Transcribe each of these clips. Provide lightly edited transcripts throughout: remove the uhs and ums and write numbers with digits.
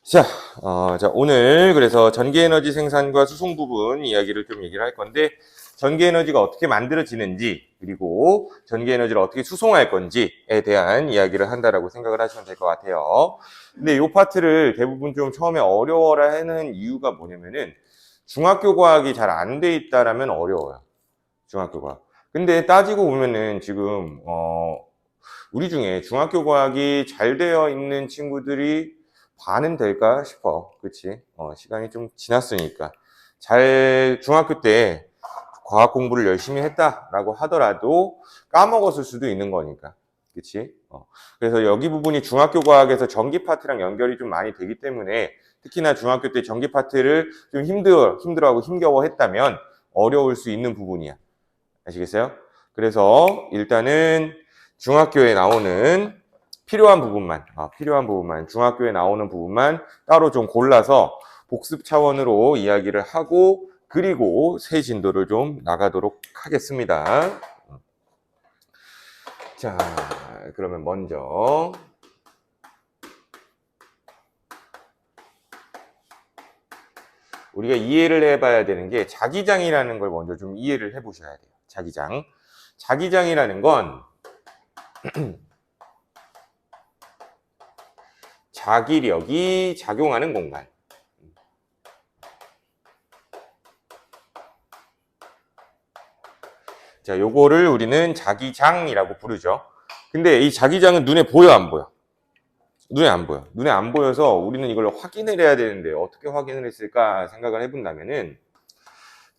자, 오늘 그래서 전기에너지 생산과 수송 부분 이야기를 좀 얘기를 할 건데, 전기에너지가 어떻게 만들어지는지, 그리고 전기에너지를 어떻게 수송할 건지에 대한 이야기를 한다라고 생각을 하시면 될 것 같아요. 근데 이 파트를 대부분 좀 처음에 어려워라 하는 이유가 뭐냐면은, 중학교 과학이 잘 안 돼 있다라면 어려워요. 중학교 과학. 근데 따지고 보면은 지금, 우리 중에 중학교 과학이 잘 되어 있는 친구들이 반은 될까 싶어. 그치? 시간이 좀 지났으니까. 중학교 때 과학 공부를 열심히 했다라고 하더라도 까먹었을 수도 있는 거니까. 그치? 그래서 여기 부분이 중학교 과학에서 전기 파트랑 연결이 좀 많이 되기 때문에 특히나 중학교 때 전기 파트를 좀 힘들어하고 힘겨워 했다면 어려울 수 있는 부분이야. 아시겠어요? 그래서 일단은 중학교에 나오는 필요한 부분만, 중학교에 나오는 부분만 따로 좀 골라서 복습 차원으로 이야기를 하고, 그리고 새 진도를 좀 나가도록 하겠습니다. 자, 그러면 먼저 우리가 이해를 해봐야 되는 게 자기장이라는 걸 먼저 좀 이해를 해보셔야 돼요. 자기장. 자기장이라는 건 자기력이 작용하는 공간. 자, 요거를 우리는 자기장이라고 부르죠. 근데 이 자기장은 눈에 보여, 안 보여? 눈에 안 보여. 눈에 안 보여서 우리는 이걸 확인을 해야 되는데 어떻게 확인을 했을까 생각을 해본다면은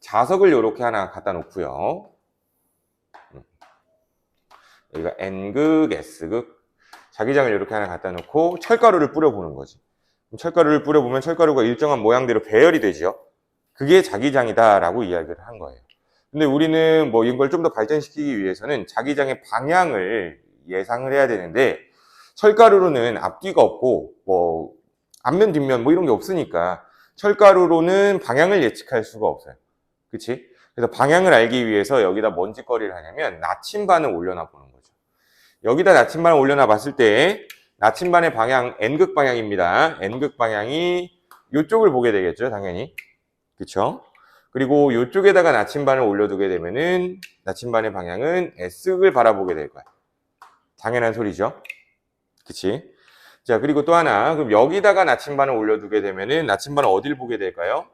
자석을 이렇게 하나 갖다 놓고요. 여기가 N극, S극. 자기장을 이렇게 하나 갖다 놓고 철가루를 뿌려보는 거지. 철가루를 뿌려보면 철가루가 일정한 모양대로 배열이 되죠. 그게 자기장이다라고 이야기를 한 거예요. 근데 우리는 뭐 이걸 좀 더 발전시키기 위해서는 자기장의 방향을 예상을 해야 되는데, 철가루로는 앞뒤가 없고 뭐 앞면 뒷면 뭐 이런 게 없으니까 철가루로는 방향을 예측할 수가 없어요. 그치? 그래서 방향을 알기 위해서 여기다 먼지거리를 하냐면 나침반을 올려놔 보는 거죠. 여기다 나침반을 올려놔 봤을 때 나침반의 방향 N극 방향입니다. N극 방향이 이쪽을 보게 되겠죠, 당연히. 그쵸? 그리고 이쪽에다가 나침반을 올려두게 되면은 나침반의 방향은 S극을 바라보게 될 거야. 당연한 소리죠. 그치? 자, 그리고 또 하나. 그럼 여기다가 나침반을 올려두게 되면은 나침반은 어디를 보게 될까요?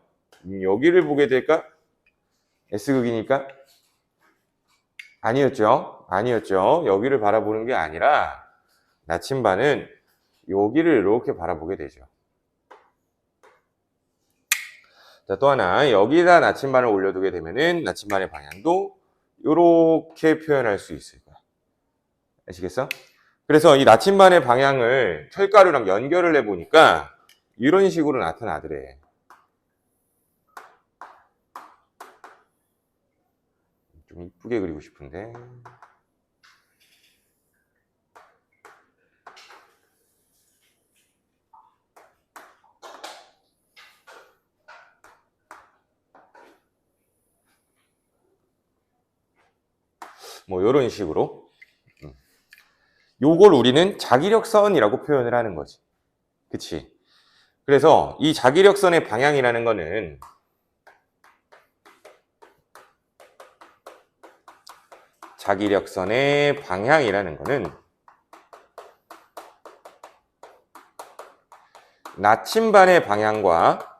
여기를 보게 될까? S극이니까? 아니었죠. 아니었죠. 여기를 바라보는 게 아니라 나침반은 여기를 이렇게 바라보게 되죠. 자, 또 하나. 여기다 나침반을 올려두게 되면은 나침반의 방향도 이렇게 표현할 수 있을 거야. 아시겠어? 그래서 이 나침반의 방향을 철가루랑 연결을 해보니까 이런 식으로 나타나더래. 좀 이쁘게 그리고 싶은데. 뭐 이런 식으로. 요걸 우리는 자기력선이라고 표현을 하는 거지. 그치? 그래서 이 자기력선의 방향이라는 거는 자기력선의 방향이라는 거는 나침반의 방향과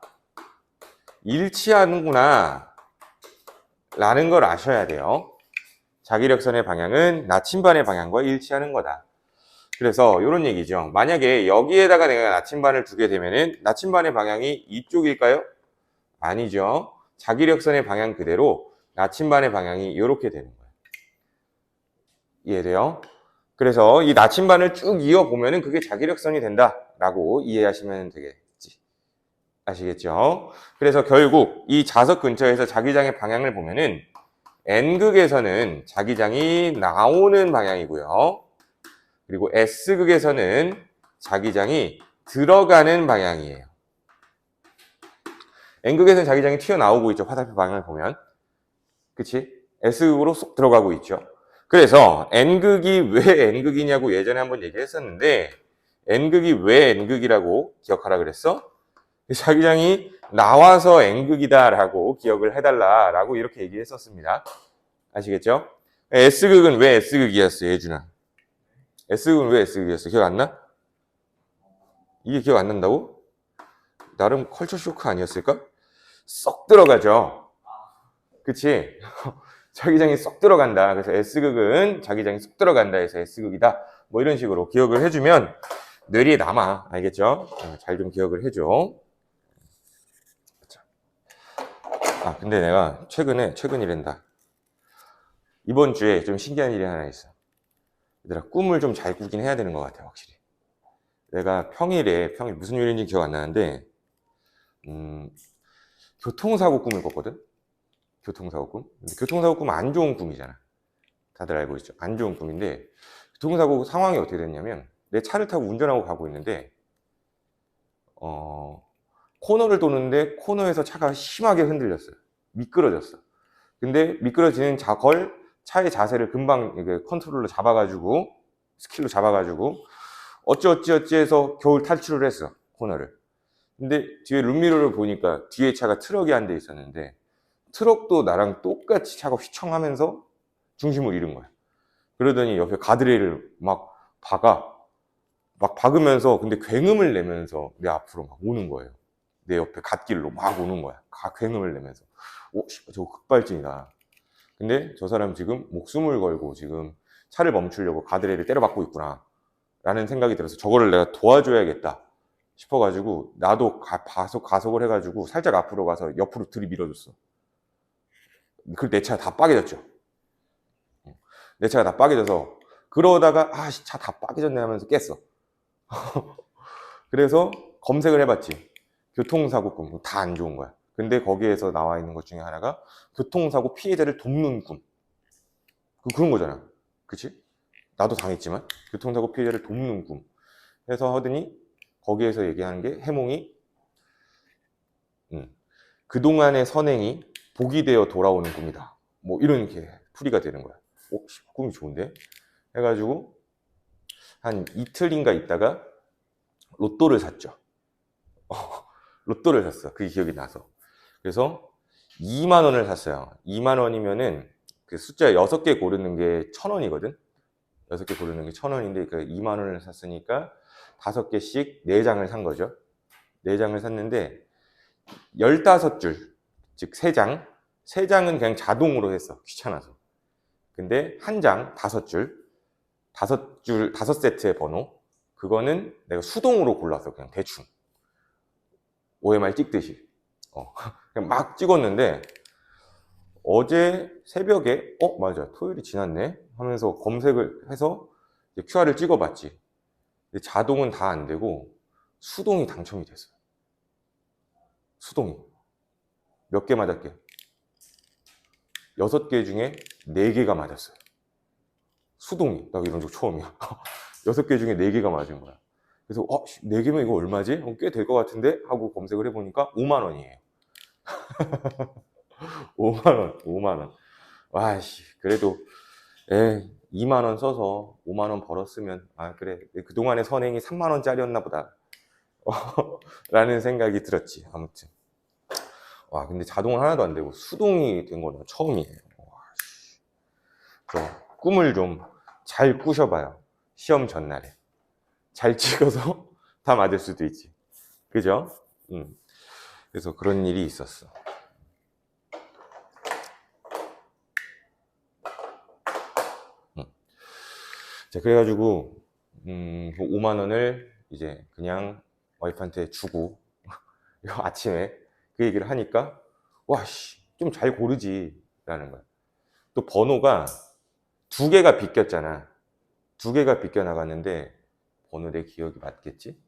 일치하는구나 라는 걸 아셔야 돼요. 자기력선의 방향은 나침반의 방향과 일치하는 거다. 그래서 이런 얘기죠. 만약에 여기에다가 내가 나침반을 두게 되면은 나침반의 방향이 이쪽일까요? 아니죠. 자기력선의 방향 그대로 나침반의 방향이 이렇게 되는 거예요. 이해돼요? 그래서 이 나침반을 쭉 이어보면은 그게 자기력선이 된다라고 이해하시면 되겠지. 아시겠죠? 그래서 결국 이 자석 근처에서 자기장의 방향을 보면은 N극에서는 자기장이 나오는 방향이고요. 그리고 S극에서는 자기장이 들어가는 방향이에요. N극에서는 자기장이 튀어나오고 있죠. 화살표 방향을 보면. 그치? S극으로 쏙 들어가고 있죠. 그래서 N극이 왜 N극이냐고 예전에 한번 얘기했었는데, n극이 왜 n극이라고 기억하라 그랬어? 자기장이 나와서 n극이다라고 기억을 해달라라고 이렇게 얘기했었습니다. 아시겠죠? S극은 왜 S극이었어, 예준아? S극은 왜 S극이었어? 기억 안 나? 이게 기억 안 난다고? 나름 컬처 쇼크 아니었을까? 쏙 들어가죠. 그치? 자기장이 쏙 들어간다. 그래서 S극은 자기장이 쏙 들어간다 해서 S극이다. 뭐 이런 식으로 기억을 해주면 뇌리에 남아. 알겠죠? 잘 좀 기억을 해줘. 근데 내가 최근이란다. 이번 주에 좀 신기한 일이 하나 있어. 얘들아, 꿈을 좀 잘 꾸긴 해야 되는 것 같아, 확실히. 내가 평일에 무슨 요일인지 기억 안 나는데, 교통사고 꿈을 꿨거든? 교통사고 꿈? 근데 교통사고 꿈은 안 좋은 꿈이잖아. 다들 알고 있죠? 안 좋은 꿈인데, 교통사고 상황이 어떻게 됐냐면, 내 차를 타고 운전하고 가고 있는데, 코너를 도는데 코너에서 차가 심하게 흔들렸어요. 미끄러졌어. 근데 미끄러지는 차의 자세를 금방 컨트롤로 잡아가지고, 스킬로 잡아가지고, 어찌어찌 해서 겨우 탈출을 했어, 코너를. 근데 뒤에 룸미러를 보니까 뒤에 차가 트럭이 한 대 있었는데, 트럭도 나랑 똑같이 차가 휘청하면서 중심을 잃은 거야. 그러더니 옆에 가드레일을 막 박으면서, 근데 굉음을 내면서 내 앞으로 막 오는 거예요. 내 옆에 갓길로 막 오는 거야. 굉음을 내면서. 저거 급발진이다. 근데 저 사람 지금 목숨을 걸고 지금 차를 멈추려고 가드레일을 때려박고 있구나 라는 생각이 들어서 저거를 내가 도와줘야겠다 싶어가지고 나도 가속을 해가지고 살짝 앞으로 가서 옆으로 들이밀어줬어. 그리고 내 차가 다 빠개졌죠. 내 차가 다 빠개져서 그러다가 차 다 빠개졌네 하면서 깼어. 그래서 검색을 해봤지. 교통사고 꿈. 다 안 좋은 거야. 근데 거기에서 나와 있는 것 중에 하나가 교통사고 피해자를 돕는 꿈. 그런 거잖아. 그치? 나도 당했지만 교통사고 피해자를 돕는 꿈 해서 하더니 거기에서 얘기하는 게 해몽이 그동안의 선행이 복이 되어 돌아오는 꿈이다. 뭐 이런 게 풀이가 되는 거야. 꿈이 좋은데? 해가지고 한 이틀인가 있다가 로또를 샀죠. 로또를 샀어. 그게 기억이 나서. 그래서 2만 원을 샀어요. 2만 원이면은 그 숫자 6개 고르는 게 1,000원이거든? 6개 고르는 게 1,000원인데 그 2만 원을 샀으니까 5개씩 4장을 산 거죠. 4장을 샀는데 15줄, 즉 3장. 3장은 그냥 자동으로 했어. 귀찮아서. 근데 한 장, 5줄, 5세트의 번호. 그거는 내가 수동으로 골랐어. 그냥 대충. OMR 찍듯이. 그냥 막 찍었는데 어제 새벽에 맞아. 토요일이 지났네 하면서 검색을 해서 QR을 찍어봤지. 근데 자동은 다 안 되고 수동이 당첨이 됐어요. 수동이. 몇 개 맞았게? 6개 중에 4개가 맞았어요. 수동이. 나 이런 적 처음이야. 6개 중에 4개가 맞은 거야. 그래서 4개면 이거 얼마지? 꽤 될 것 같은데? 하고 검색을 해보니까 5만 원이에요. 5만 원, 5만 원. 와씨, 그래도 2만 원 써서 5만 원 벌었으면 그래, 그동안의 선행이 3만 원짜리였나 보다 라는 생각이 들었지. 아무튼 근데 자동은 하나도 안 되고 수동이 된 거는 처음이에요. 그래서 꿈을 좀 잘 꾸셔봐요. 시험 전날에 잘 찍어서 다 맞을 수도 있지. 그죠? 그래서 그런 일이 있었어. 자, 그래가지고 5만 원을 이제 그냥 와이프한테 주고 아침에 그 얘기를 하니까 좀 잘 고르지 라는 거야. 또 번호가 2개가 비꼈잖아. 2개가 비껴 나갔는데 번호 내 기억이 맞겠지?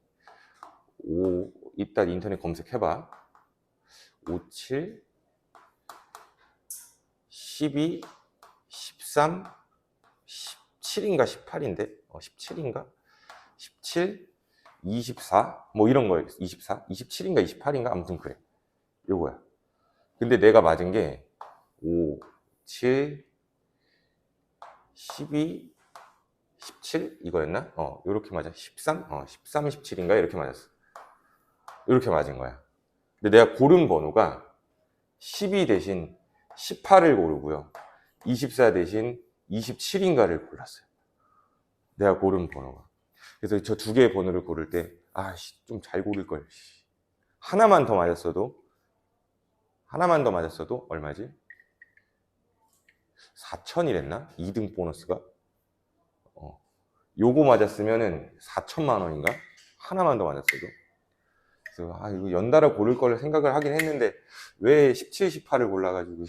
이따 인터넷 검색해봐. 57 12 13 17인가 18인데 17인가 17 24 뭐 이런 거예요. 24 27인가 28인가 아무튼 그래. 요거야. 근데 내가 맞은 게 5 7 12 17? 이거였나? 요렇게 맞아. 13? 13, 17인가? 이렇게 맞았어. 이렇게 맞은 거야. 근데 내가 고른 번호가 12 대신 18을 고르고요. 24 대신 27인가를 골랐어요. 내가 고른 번호가. 그래서 저 두 개의 번호를 고를 때, 좀 잘 고를 걸. 하나만 더 맞았어도 얼마지? 4천이랬나? 2등 보너스가? 요거 맞았으면은 4천만 원인가? 하나만 더 맞았어도. 그래서 이거 연달아 고를 걸 생각을 하긴 했는데 왜 17, 18을 골라가지고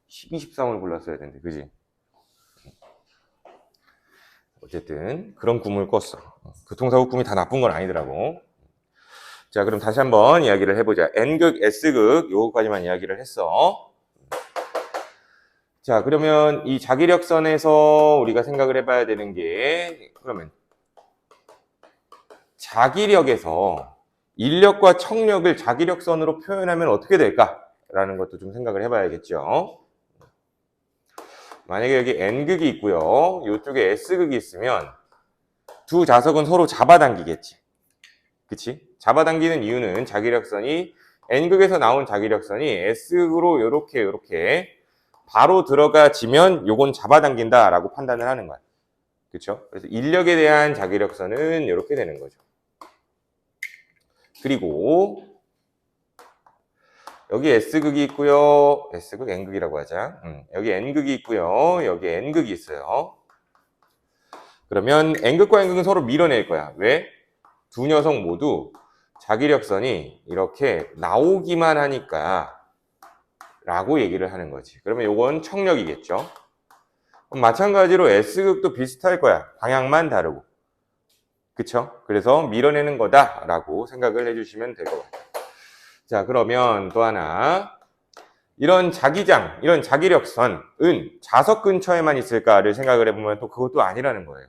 12, 13을 골랐어야 되는데, 그지? 어쨌든 그런 꿈을 꿨어. 교통사고 꿈이 다 나쁜 건 아니더라고. 자, 그럼 다시 한번 이야기를 해보자. N극, S극 요거까지만 이야기를 했어. 자, 그러면 이 자기력선에서 우리가 생각을 해봐야 되는 게, 그러면 자기력에서 인력과 청력을 자기력선으로 표현하면 어떻게 될까? 라는 것도 좀 생각을 해봐야겠죠. 만약에 여기 N극이 있고요. 이쪽에 S극이 있으면 두 자석은 서로 잡아당기겠지. 그치? 잡아당기는 이유는 자기력선이 N극에서 나온 자기력선이 S극으로 요렇게 바로 들어가지면 요건 잡아당긴다라고 판단을 하는 거야. 그쵸? 그래서 인력에 대한 자기력선은 이렇게 되는 거죠. 그리고 여기 S극이 있고요. S극, N극이라고 하자. 여기 N극이 있고요. 여기 N극이 있어요. 그러면 N극과 N극은 서로 밀어낼 거야. 왜? 두 녀석 모두 자기력선이 이렇게 나오기만 하니까 라고 얘기를 하는 거지. 그러면 요건 청력이겠죠. 마찬가지로 S극도 비슷할 거야. 방향만 다르고. 그쵸? 그래서 밀어내는 거다라고 생각을 해주시면 될 것 같아요. 자, 그러면 또 하나. 이런 자기장, 이런 자기력선은 자석 근처에만 있을까를 생각을 해보면 또 그것도 아니라는 거예요.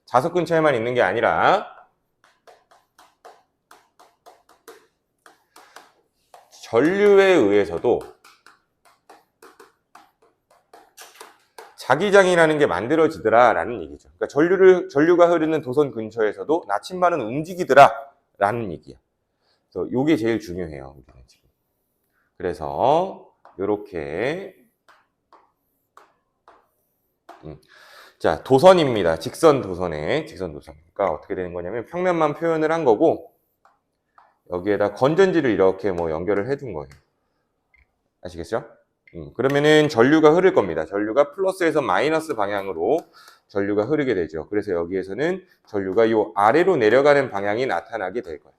자석 근처에만 있는 게 아니라 전류에 의해서도 자기장이라는 게 만들어지더라라는 얘기죠. 그러니까 전류가 흐르는 도선 근처에서도 나침반은 움직이더라라는 얘기야. 그래서 이게 제일 중요해요. 지금. 그래서 이렇게 자, 도선입니다. 직선 도선. 그러니까 어떻게 되는 거냐면 평면만 표현을 한 거고 여기에다 건전지를 이렇게 연결을 해둔 거예요. 아시겠죠? 그러면은 전류가 흐를 겁니다. 전류가 플러스에서 마이너스 방향으로 전류가 흐르게 되죠. 그래서 여기에서는 전류가 이 아래로 내려가는 방향이 나타나게 될 거예요.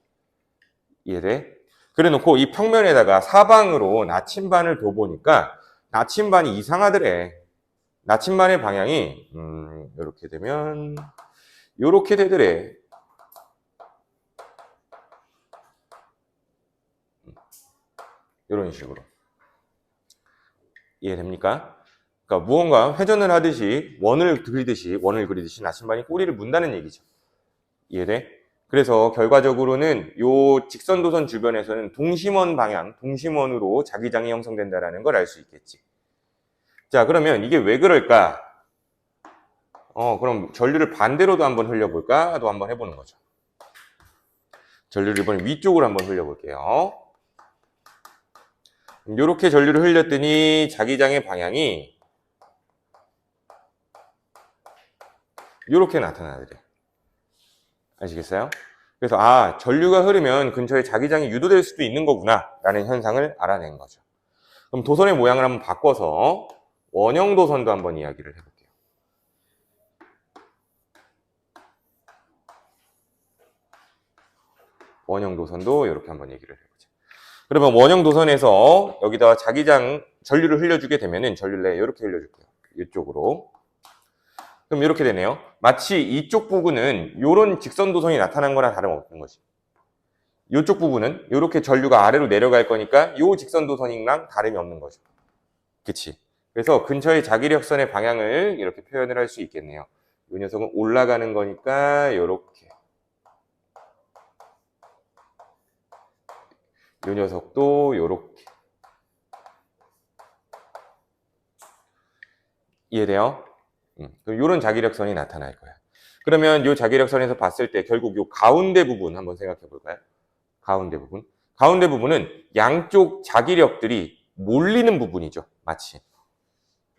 이해돼? 그래 놓고 이 평면에다가 사방으로 나침반을 둬보니까 나침반이 이상하더래. 나침반의 방향이 이렇게 되면 이렇게 되더래. 이런 식으로. 이해됩니까? 그러니까 무언가 회전을 하듯이 원을 그리듯이 나침반이 꼬리를 문다는 얘기죠. 이해돼? 그래서 결과적으로는 요 직선도선 주변에서는 동심원 방향, 동심원으로 자기장이 형성된다는 걸 알 수 있겠지. 자, 그러면 이게 왜 그럴까? 그럼 전류를 반대로도 한번 흘려볼까도 한번 해보는 거죠. 전류를 이번에 위쪽으로 한번 흘려볼게요. 이렇게 전류를 흘렸더니 자기장의 방향이 이렇게 나타나더래. 아시겠어요? 그래서 전류가 흐르면 근처에 자기장이 유도될 수도 있는 거구나 라는 현상을 알아낸 거죠. 그럼 도선의 모양을 한번 바꿔서 원형 도선도 한번 이야기를 해볼게요. 원형 도선도 이렇게 한번 얘기를 해보자. 그러면 원형 도선에서 여기다가 자기장 전류를 흘려주게 되면은 전류를 이렇게 흘려줄게요. 이쪽으로. 그럼 이렇게 되네요. 마치 이쪽 부분은 이런 직선 도선이 나타난 거나 다름없는 거지. 이쪽 부분은 이렇게 전류가 아래로 내려갈 거니까 이 직선 도선이랑 다름이 없는 거죠. 그치? 그래서 근처의 자기력선의 방향을 이렇게 표현을 할 수 있겠네요. 이 녀석은 올라가는 거니까 이렇게. 이 녀석도 이렇게. 이해돼요? 그럼 이런 자기력선이 나타날 거야. 그러면 이 자기력선에서 봤을 때 결국 이 가운데 부분 한번 생각해 볼까요? 가운데 부분. 가운데 부분은 양쪽 자기력들이 몰리는 부분이죠. 마치.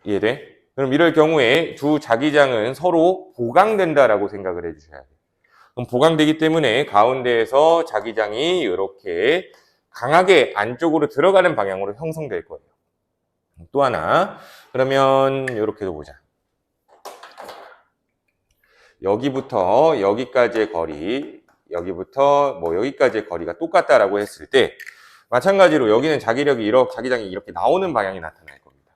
이해돼? 그럼 이럴 경우에 두 자기장은 서로 보강된다라고 생각을 해주셔야 돼요. 그럼 보강되기 때문에 가운데에서 자기장이 이렇게 강하게 안쪽으로 들어가는 방향으로 형성될 거예요. 또 하나, 그러면 이렇게도 보자. 여기부터 여기까지의 거리, 여기부터 뭐 여기까지의 거리가 똑같다라고 했을 때 마찬가지로 여기는 자기력이 이렇게, 자기장이 이렇게 나오는 방향이 나타날 겁니다.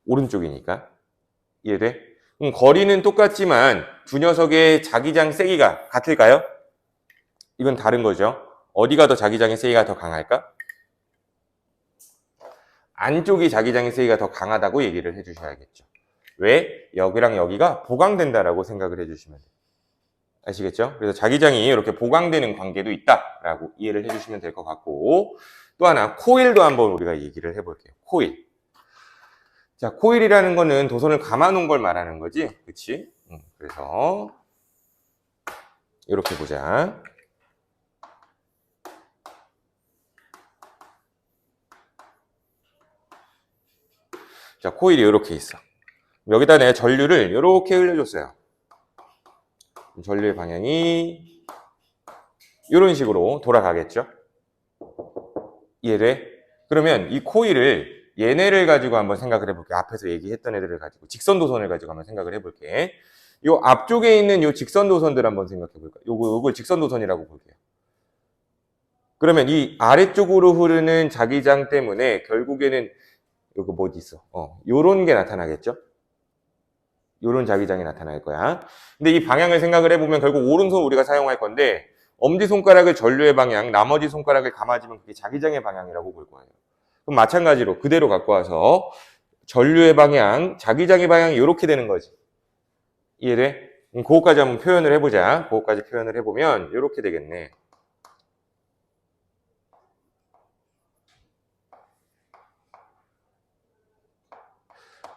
오른쪽이니까. 이해돼? 거리는 똑같지만 두 녀석의 자기장 세기가 같을까요? 이건 다른 거죠. 어디가 더 자기장의 세기가 더 강할까? 안쪽이 자기장의 세기가 더 강하다고 얘기를 해주셔야겠죠. 왜? 여기랑 여기가 보강된다라고 생각을 해주시면 돼요. 아시겠죠? 그래서 자기장이 이렇게 보강되는 관계도 있다라고 이해를 해주시면 될 것 같고, 또 하나 코일도 한번 우리가 얘기를 해볼게요. 코일. 자, 코일이라는 거는 도선을 감아놓은 걸 말하는 거지, 그치? 그래서 이렇게 보자. 자, 코일이 이렇게 있어. 여기다 내가 전류를 이렇게 흘려줬어요. 전류의 방향이 이런 식으로 돌아가겠죠? 이해돼? 그러면 이 코일을 얘네를 가지고 한번 생각을 해볼게. 앞에서 얘기했던 애들을 가지고 직선도선을 가지고 한번 생각을 해볼게. 요 앞쪽에 있는 요 직선도선들 한번 생각해볼까? 요걸 직선도선이라고 볼게요. 그러면 이 아래쪽으로 흐르는 자기장 때문에 결국에는 요거 뭐지 있어? 요런 게 나타나겠죠? 요런 자기장이 나타날 거야. 근데 이 방향을 생각을 해보면 결국 오른손 우리가 사용할 건데 엄지손가락을 전류의 방향, 나머지 손가락을 감아주면 그게 자기장의 방향이라고 볼 거예요. 그럼 마찬가지로 그대로 갖고 와서 전류의 방향, 자기장의 방향이 이렇게 되는 거지. 이해돼? 그거까지 한번 표현을 해보자. 그거까지 표현을 해보면 이렇게 되겠네.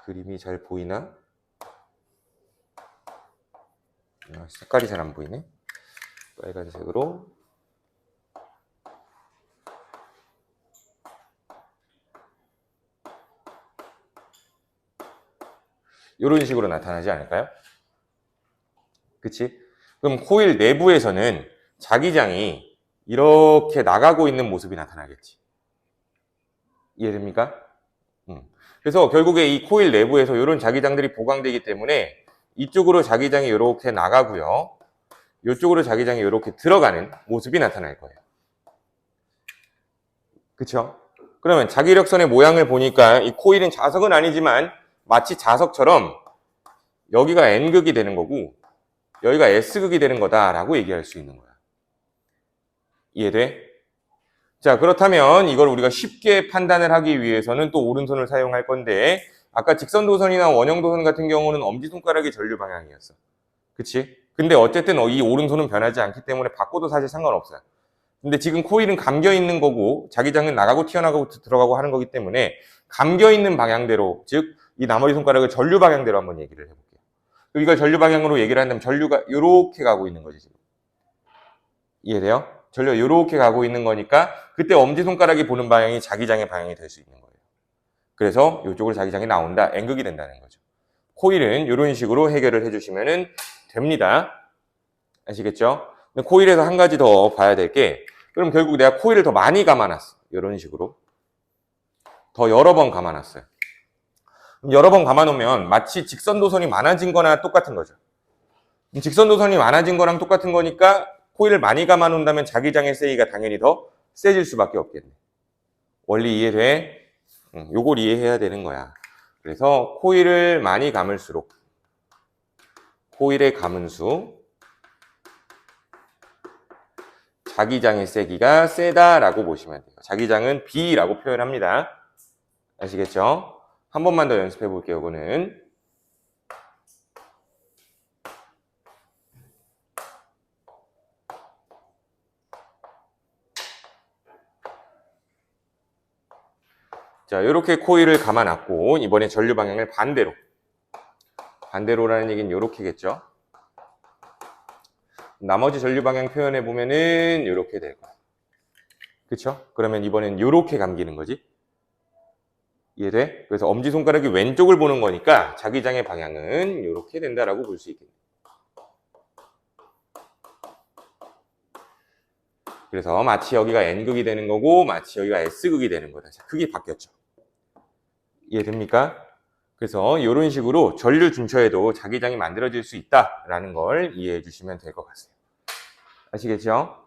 그림이 잘 보이나? 색깔이 잘 안 보이네. 빨간색으로. 이런 식으로 나타나지 않을까요? 그치? 그럼 코일 내부에서는 자기장이 이렇게 나가고 있는 모습이 나타나겠지. 이해됩니까? 그래서 결국에 이 코일 내부에서 이런 자기장들이 보강되기 때문에 이쪽으로 자기장이 이렇게 나가고요. 이쪽으로 자기장이 이렇게 들어가는 모습이 나타날 거예요. 그쵸? 그러면 자기력선의 모양을 보니까 이 코일은 자석은 아니지만 마치 자석처럼 여기가 N극이 되는 거고 여기가 S극이 되는 거다라고 얘기할 수 있는 거야. 이해돼? 자, 그렇다면 이걸 우리가 쉽게 판단을 하기 위해서는 또 오른손을 사용할 건데 아까 직선도선이나 원형도선 같은 경우는 엄지손가락이 전류 방향이었어. 그치? 근데 어쨌든 이 오른손은 변하지 않기 때문에 바꿔도 사실 상관없어요. 근데 지금 코일은 감겨 있는 거고 자기장은 나가고 튀어나가고 들어가고 하는 거기 때문에 감겨 있는 방향대로, 즉 이 나머지 손가락을 전류 방향대로 한번 얘기를 해볼게요. 이걸 전류 방향으로 얘기를 한다면 전류가 이렇게 가고 있는 거지 지금. 이해돼요? 전류가 이렇게 가고 있는 거니까 그때 엄지손가락이 보는 방향이 자기장의 방향이 될 수 있는 거예요. 그래서 이쪽으로 자기장이 나온다, N극이 된다는 거죠. 코일은 이런 식으로 해결을 해주시면 됩니다. 아시겠죠? 근데 코일에서 한 가지 더 봐야 될 게, 그럼 결국 내가 코일을 더 많이 감아놨어. 이런 식으로. 더 여러 번 감아놨어요. 그럼 여러 번 감아놓으면 마치 직선도선이 많아진 거나 똑같은 거죠. 직선도선이 많아진 거랑 똑같은 거니까 코일을 많이 감아놓는다면 자기장의 세기가 당연히 더 세질 수밖에 없겠네. 원리 이해돼? 요걸 이해해야 되는 거야. 그래서 코일을 많이 감을수록 코일의 감은 수, 자기장의 세기가 세다라고 보시면 돼요. 자기장은 B라고 표현합니다. 아시겠죠? 한 번만 더 연습해 볼게요. 이거는 자, 이렇게 코일을 감아놨고 이번에 전류 방향을 반대로라는 얘기는 이렇게겠죠. 나머지 전류 방향 표현해 보면은 이렇게 될 거야. 그쵸? 그러면 이번엔 이렇게 감기는 거지. 이해돼? 그래서 엄지손가락이 왼쪽을 보는 거니까 자기장의 방향은 이렇게 된다라고 볼 수 있겠네. 그래서 마치 여기가 N극이 되는 거고 마치 여기가 S극이 되는 거다. 자, 크게 바뀌었죠. 이해됩니까? 그래서 이런 식으로 전류 근처에도 자기장이 만들어질 수 있다라는 걸 이해해 주시면 될 것 같습니다. 아시겠죠?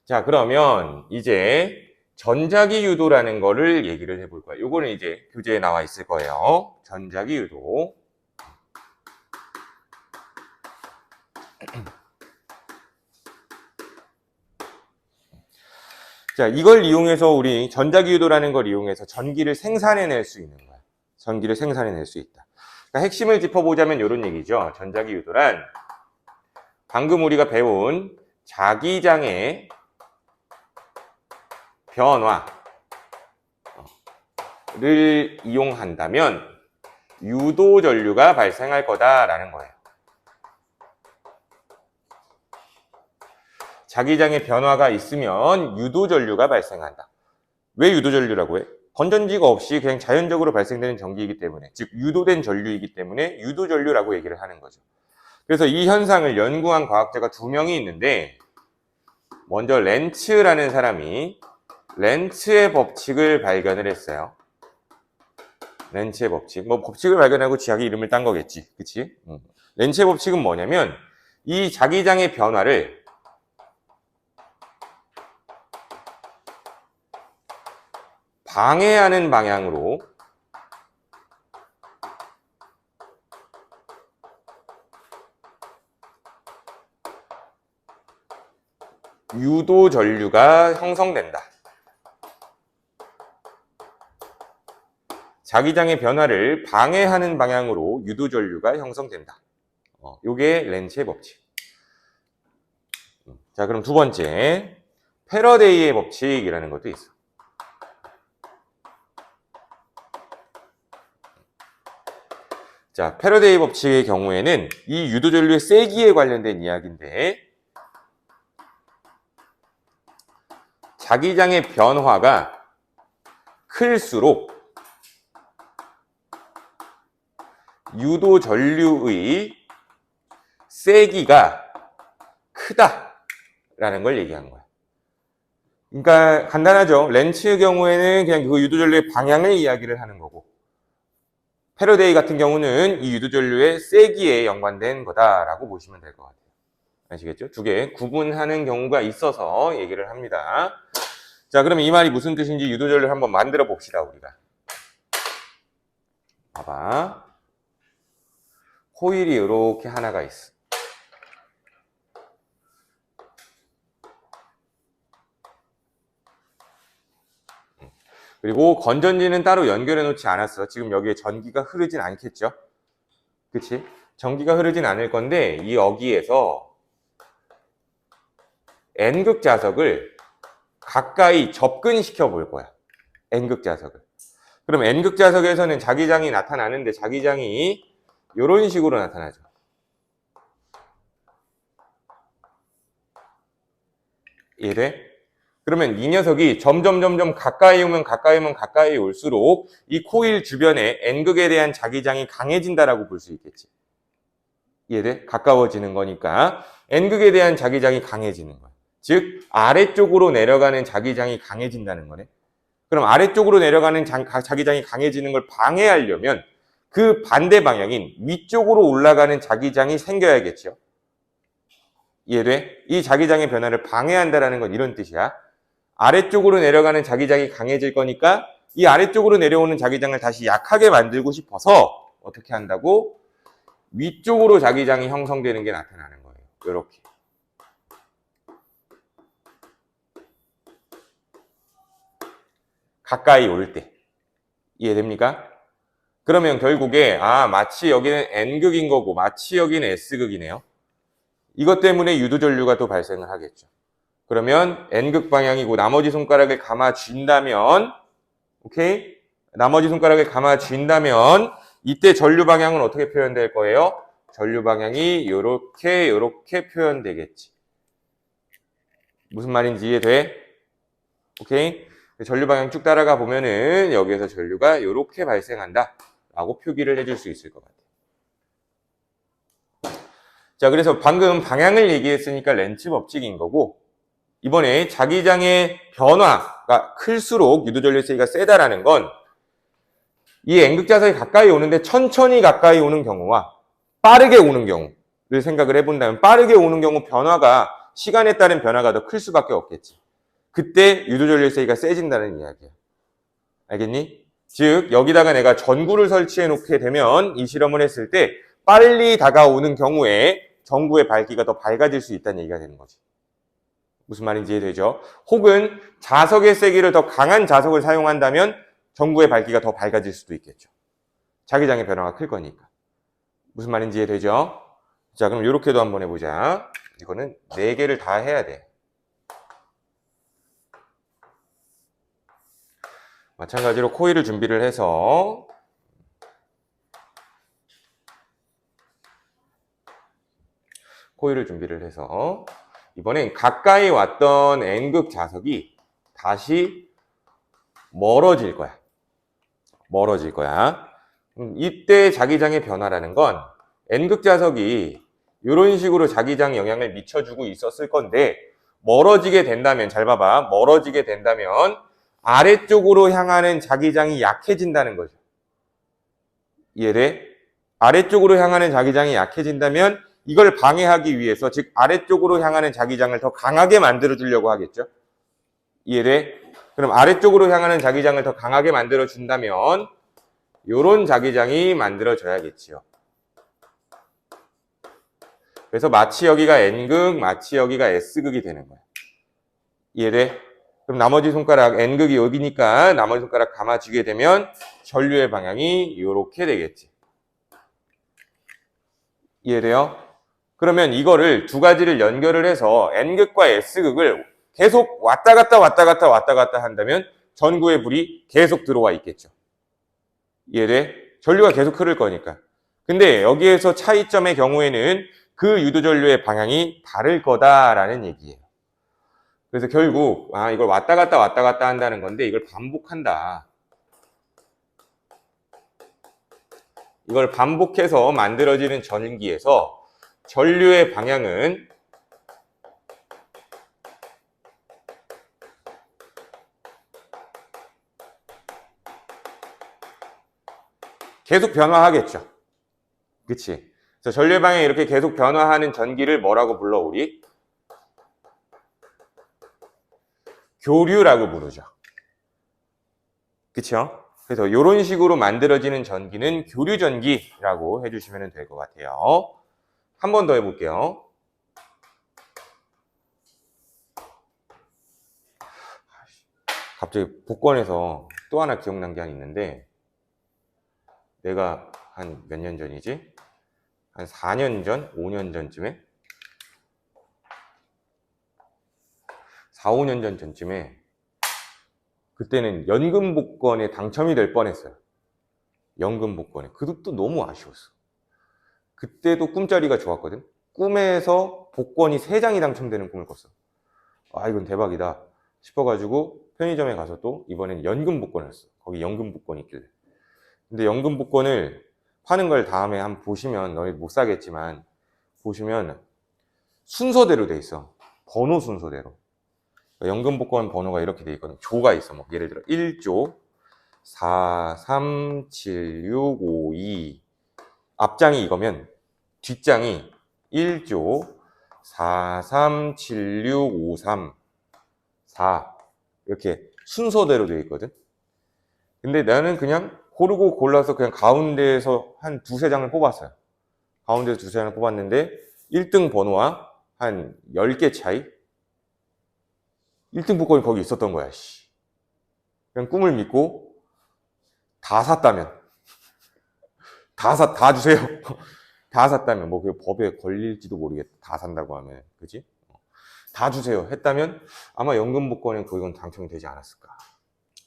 자, 그러면 이제 전자기 유도라는 거를 얘기를 해볼 거예요. 요거는 이제 교재에 나와 있을 거예요. 전자기 유도. 자, 이걸 이용해서 우리 전자기 유도라는 걸 이용해서 전기를 생산해낼 수 있는 거야. 전기를 생산해낼 수 있다. 그러니까 핵심을 짚어보자면 이런 얘기죠. 전자기 유도란 방금 우리가 배운 자기장의 변화를 이용한다면 유도 전류가 발생할 거다라는 거예요. 자기장의 변화가 있으면 유도 전류가 발생한다. 왜 유도 전류라고 해? 건전지가 없이 그냥 자연적으로 발생되는 전기이기 때문에, 즉 유도된 전류이기 때문에 유도 전류라고 얘기를 하는 거죠. 그래서 이 현상을 연구한 과학자가 2명이 있는데, 먼저 렌츠라는 사람이 렌츠의 법칙을 발견을 했어요. 렌츠의 법칙. 뭐 법칙을 발견하고 지하기 이름을 딴 거겠지. 그치? 렌츠의 법칙은 뭐냐면 이 자기장의 변화를 방해하는 방향으로 유도 전류가 형성된다. 자기장의 변화를 방해하는 방향으로 유도 전류가 형성된다. 요게 렌츠의 법칙. 자, 그럼 두 번째, 패러데이의 법칙이라는 것도 있어. 자, 패러데이 법칙의 경우에는 이 유도 전류의 세기에 관련된 이야기인데, 자기장의 변화가 클수록 유도 전류의 세기가 크다라는 걸 얘기한 거야. 그러니까 간단하죠. 렌츠의 경우에는 그냥 그 유도 전류의 방향을 이야기를 하는 거고, 패러데이 같은 경우는 이 유도 전류의 세기에 연관된 거다라고 보시면 될 것 같아요. 아시겠죠? 두 개 구분하는 경우가 있어서 얘기를 합니다. 자, 그러면 이 말이 무슨 뜻인지 유도 전류를 한번 만들어 봅시다, 우리가. 봐봐. 코일이 이렇게 하나가 있어. 그리고 건전지는 따로 연결해 놓지 않았어. 지금 여기에 전기가 흐르진 않겠죠? 그치? 전기가 흐르진 않을 건데 이 여기에서 N극 자석을 가까이 접근시켜 볼 거야. N극 자석을. 그럼 N극 자석에서는 자기장이 나타나는데 자기장이 이런 식으로 나타나죠. 이해돼? 그러면 이 녀석이 점점 가까이 오면 가까이 올수록 이 코일 주변에 N극에 대한 자기장이 강해진다라고 볼 수 있겠지. 이해돼? 가까워지는 거니까 N극에 대한 자기장이 강해지는 거야. 즉 아래쪽으로 내려가는 자기장이 강해진다는 거네. 그럼 아래쪽으로 내려가는 자기장이 강해지는 걸 방해하려면 그 반대 방향인 위쪽으로 올라가는 자기장이 생겨야겠죠. 이해돼? 이 자기장의 변화를 방해한다라는 건 이런 뜻이야. 아래쪽으로 내려가는 자기장이 강해질 거니까 이 아래쪽으로 내려오는 자기장을 다시 약하게 만들고 싶어서 어떻게 한다고? 위쪽으로 자기장이 형성되는 게 나타나는 거예요. 이렇게. 가까이 올 때. 이해됩니까? 그러면 결국에 마치 여기는 N극인 거고 마치 여기는 S극이네요. 이것 때문에 유도 전류가 또 발생을 하겠죠. 그러면 N극 방향이고 나머지 손가락을 감아 쥔다면, 오케이? 나머지 손가락을 감아 쥔다면 이때 전류 방향은 어떻게 표현될 거예요? 전류 방향이 요렇게 표현되겠지. 무슨 말인지 이해돼? 오케이? 전류 방향 쭉 따라가 보면은 여기에서 전류가 요렇게 발생한다 라고 표기를 해줄 수 있을 것 같아. 자, 그래서 방금 방향을 얘기했으니까 렌츠 법칙인 거고, 이번에 자기장의 변화가 클수록 유도전류 세기가 세다라는 건 이 N극 자석이 가까이 오는데 천천히 가까이 오는 경우와 빠르게 오는 경우를 생각을 해본다면, 빠르게 오는 경우 변화가, 시간에 따른 변화가 더 클 수밖에 없겠지. 그때 유도전류 세기가 세진다는 이야기야. 알겠니? 즉 여기다가 내가 전구를 설치해 놓게 되면 이 실험을 했을 때 빨리 다가오는 경우에 전구의 밝기가 더 밝아질 수 있다는 얘기가 되는 거지. 무슨 말인지 이해되죠? 혹은 자석의 세기를 더 강한 자석을 사용한다면 전구의 밝기가 더 밝아질 수도 있겠죠. 자기장의 변화가 클 거니까. 무슨 말인지 이해되죠? 자, 그럼 이렇게도 한번 해보자. 이거는 4개를 다 해야 돼. 마찬가지로 코일을 준비를 해서 이번엔 가까이 왔던 N극 자석이 다시 멀어질 거야. 이때 자기장의 변화라는 건 N극 자석이 이런 식으로 자기장 영향을 미쳐주고 있었을 건데, 멀어지게 된다면, 잘 봐봐, 멀어지게 된다면 아래쪽으로 향하는 자기장이 약해진다는 거죠. 이해돼? 아래쪽으로 향하는 자기장이 약해진다면 이걸 방해하기 위해서, 즉 아래쪽으로 향하는 자기장을 더 강하게 만들어주려고 하겠죠. 이해돼? 그럼 아래쪽으로 향하는 자기장을 더 강하게 만들어준다면 이런 자기장이 만들어져야겠지요. 그래서 마치 여기가 N극, 마치 여기가 S극이 되는 거야. 이해돼? 그럼 나머지 손가락, N극이 여기니까 나머지 손가락 감아주게 되면 전류의 방향이 이렇게 되겠지. 이해돼요? 그러면 이거를 두 가지를 연결을 해서 N극과 S극을 계속 왔다 갔다 한다면 전구의 불이 계속 들어와 있겠죠. 이해돼? 전류가 계속 흐를 거니까. 근데 여기에서 차이점의 경우에는 그 유도전류의 방향이 다를 거다라는 얘기예요. 그래서 결국 이걸 왔다 갔다 한다는 건데, 이걸 반복한다. 이걸 반복해서 만들어지는 전기에서 전류의 방향은 계속 변화하겠죠. 그치? 그래서 전류의 방향이 이렇게 계속 변화하는 전기를 뭐라고 불러, 우리? 교류라고 부르죠. 그쵸? 그래서 이런 식으로 만들어지는 전기는 교류전기라고 해주시면 될 것 같아요. 한 번 더 해볼게요. 갑자기 복권에서 또 하나 기억난 게 있는데, 내가 한 몇 년 전이지? 한 4년 전? 5년 전쯤에? 4, 5년 전쯤에 그때는 연금 복권에 당첨이 될 뻔했어요. 연금 복권에. 그것도 너무 아쉬웠어. 그때도 꿈자리가 좋았거든. 꿈에서 복권이 3장이 당첨되는 꿈을 꿨어. 이건 대박이다 싶어가지고 편의점에 가서 또 이번엔 연금 복권을 했어. 거기 연금 복권이 있길래. 근데 연금 복권을 파는 걸 다음에 한번 보시면, 너희 못 사겠지만 보시면 순서대로 돼 있어. 번호 순서대로. 연금 복권 번호가 이렇게 돼 있거든. 조가 있어. 뭐 예를 들어 1조 437652. 앞장이 이거면 뒷장이 1조 437653 4 이렇게 순서대로 돼 있거든. 근데 나는 그냥 골라서 그냥 가운데에서 한 2-3장을 뽑았어요. 가운데서 2-3장을 뽑았는데 1등 번호와 한 10개 차이? 1등 복권이 거기 있었던 거야. 그냥 꿈을 믿고 다 샀다면, 다 주세요. 다 샀다면, 뭐 그 법에 걸릴지도 모르겠다. 다 산다고 하면, 그지? 다 주세요 했다면 아마 연금 복권에 그건 당첨이 되지 않았을까.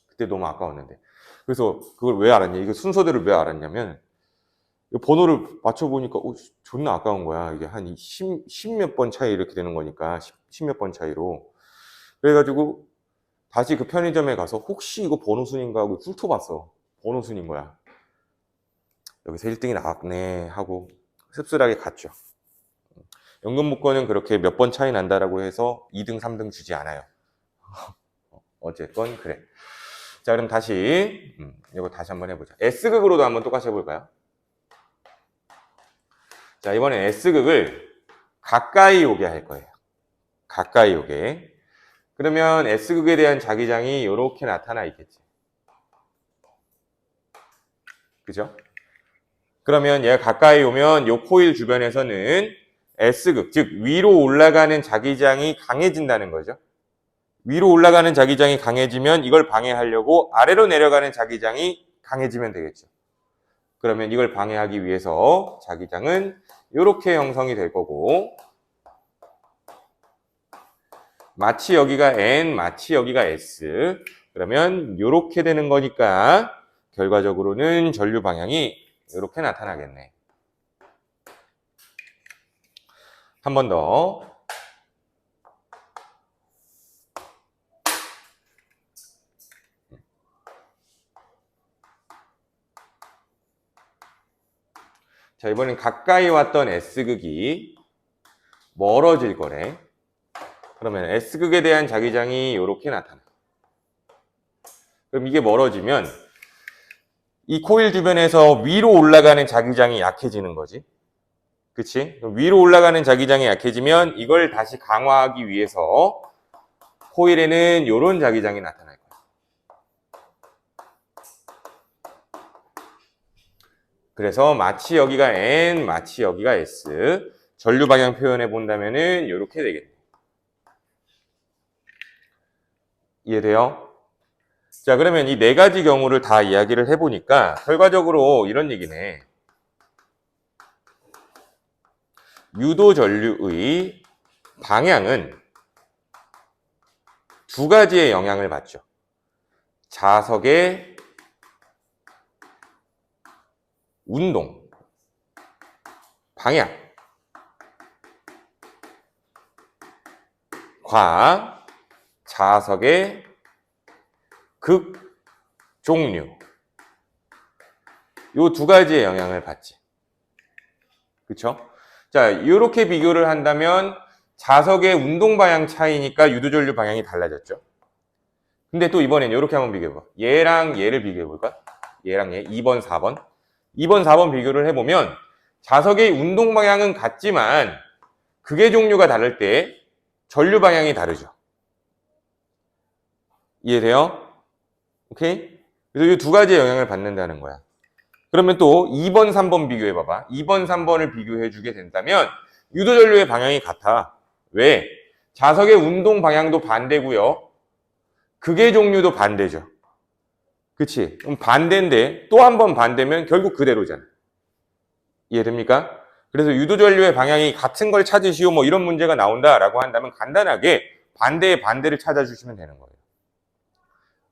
그때 너무 아까웠는데. 그래서 그걸 왜 알았냐? 이거 순서대로 왜 알았냐면, 이 번호를 맞춰보니까 존나 아까운 거야. 이게 한 10 몇 번 차이 이렇게 되는 거니까 10 몇 번 차이로. 그래가지고 다시 그 편의점에 가서 혹시 이거 번호 순인가 하고 훑어봤어. 번호 순인 거야. 여기서 1등이 나왔네 하고 씁쓸하게 갔죠. 연금복권은 그렇게 몇 번 차이 난다라고 해서 2등, 3등 주지 않아요. 어쨌건 그래. 자, 그럼 다시 이거 다시 한번 해보자. S극으로도 한번 똑같이 해볼까요? 자, 이번엔 S극을 가까이 오게 할 거예요. 가까이 오게. 그러면 S극에 대한 자기장이 이렇게 나타나 있겠지. 그죠? 그러면 얘가 가까이 오면 이 코일 주변에서는 S극, 즉 위로 올라가는 자기장이 강해진다는 거죠. 위로 올라가는 자기장이 강해지면 이걸 방해하려고 아래로 내려가는 자기장이 강해지면 되겠죠. 그러면 이걸 방해하기 위해서 자기장은 이렇게 형성이 될 거고, 마치 여기가 N, 마치 여기가 S. 그러면 이렇게 되는 거니까 결과적으로는 전류 방향이 이렇게 나타나겠네. 한 번 더. 자, 이번엔 가까이 왔던 S극이 멀어질 거래. 그러면 S극에 대한 자기장이 이렇게 나타나. 그럼 이게 멀어지면 이 코일 주변에서 위로 올라가는 자기장이 약해지는 거지. 그치? 그럼 위로 올라가는 자기장이 약해지면 이걸 다시 강화하기 위해서 코일에는 이런 자기장이 나타날 거야. 그래서 마치 여기가 N, 마치 여기가 S. 전류 방향 표현해 본다면은 이렇게 되겠네. 이해돼요? 자, 그러면 이 네 가지 경우를 다 이야기를 해보니까 결과적으로 이런 얘기네. 유도 전류의 방향은 두 가지의 영향을 받죠. 자석의 운동, 방향과 자석의 극, 종류. 요 두 가지의 영향을 받지. 그쵸? 자, 이렇게 비교를 한다면 자석의 운동 방향 차이니까 유도전류 방향이 달라졌죠. 근데 또 이번엔 이렇게 한번 비교해봐. 얘랑 얘를 비교해볼까? 얘랑 얘, 2번, 4번. 2번, 4번 비교를 해보면 자석의 운동 방향은 같지만 극의 종류가 다를 때 전류 방향이 다르죠. 이해돼요? 오케이? 그래서 이 두 가지의 영향을 받는다는 거야. 그러면 또 2번, 3번 비교해봐봐. 2번, 3번을 비교해주게 된다면 유도전류의 방향이 같아. 왜? 자석의 운동 방향도 반대고요. 극의 종류도 반대죠. 그치? 그럼 반대인데 또 한 번 반대면 결국 그대로잖아. 이해됩니까? 그래서 유도전류의 방향이 같은 걸 찾으시오 뭐 이런 문제가 나온다라고 한다면 간단하게 반대의 반대를 찾아주시면 되는 거예요.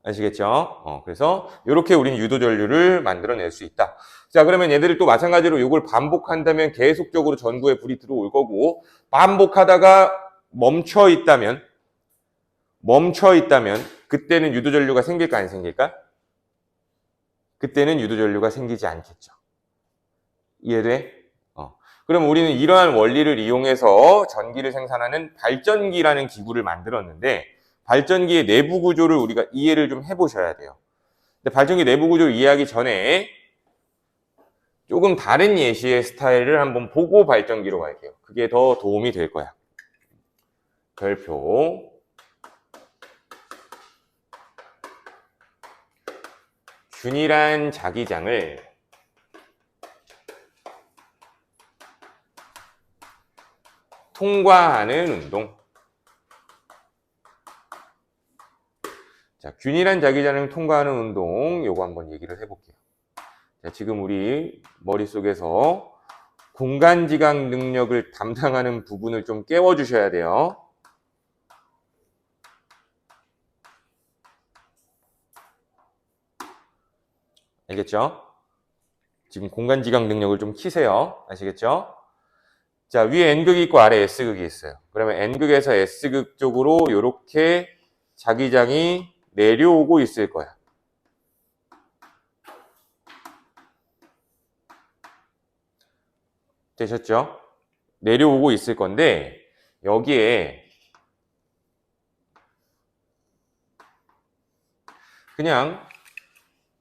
아시겠죠? 그래서 이렇게 우리는 유도전류를 만들어낼 수 있다. 자, 그러면 얘들이 또 마찬가지로 이걸 반복한다면 계속적으로 전구에 불이 들어올 거고, 반복하다가 멈춰 있다면 그때는 유도전류가 생길까 안 생길까? 그때는 유도전류가 생기지 않겠죠. 이해돼? 그럼 우리는 이러한 원리를 이용해서 전기를 생산하는 발전기라는 기구를 만들었는데, 발전기의 내부 구조를 우리가 이해를 좀 해보셔야 돼요. 근데 발전기 내부 구조를 이해하기 전에 조금 다른 예시의 스타일을 한번 보고 발전기로 갈게요. 그게 더 도움이 될 거야. 별표. 균일한 자기장을 통과하는 운동. 자, 균일한 자기장을 통과하는 운동, 요거 한번 얘기를 해볼게요. 자, 지금 우리 머릿속에서 공간지각 능력을 담당하는 부분을 좀 깨워주셔야 돼요. 알겠죠? 지금 공간지각 능력을 좀 키세요. 아시겠죠? 자, 위에 N극이 있고 아래 S극이 있어요. 그러면 N극에서 S극 쪽으로 이렇게 자기장이 내려오고 있을 거야. 되셨죠? 내려오고 있을 건데 여기에 그냥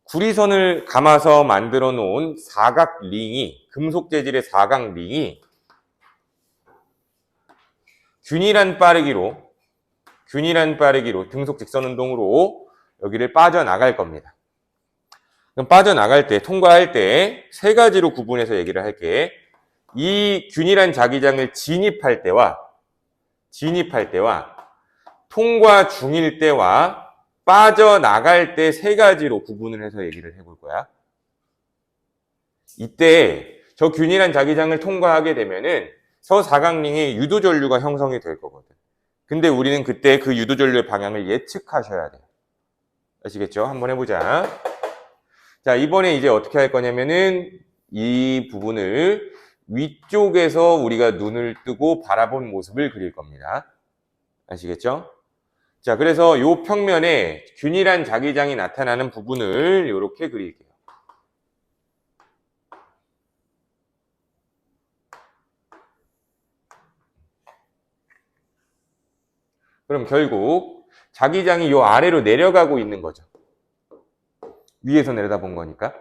구리선을 감아서 만들어 놓은 사각 링이, 금속 재질의 사각 링이 균일한 빠르기로 등속 직선 운동으로 여기를 빠져나갈 겁니다. 그럼 빠져나갈 때, 통과할 때 세 가지로 구분해서 얘기를 할게. 이 균일한 자기장을 진입할 때와 통과 중일 때와 빠져나갈 때 세 가지로 구분을 해서 얘기를 해볼 거야. 이때 저 균일한 자기장을 통과하게 되면은 저 사각링의 유도전류가 형성이 될 거거든. 근데 우리는 그때 그 유도전류의 방향을 예측하셔야 돼요. 아시겠죠? 한번 해보자. 자, 이번에 이제 어떻게 할 거냐면은 이 부분을 위쪽에서 우리가 눈을 뜨고 바라본 모습을 그릴 겁니다. 아시겠죠? 자, 그래서 이 평면에 균일한 자기장이 나타나는 부분을 이렇게 그릴게요. 그럼 결국 자기장이 이 아래로 내려가고 있는 거죠. 위에서 내려다본 거니까.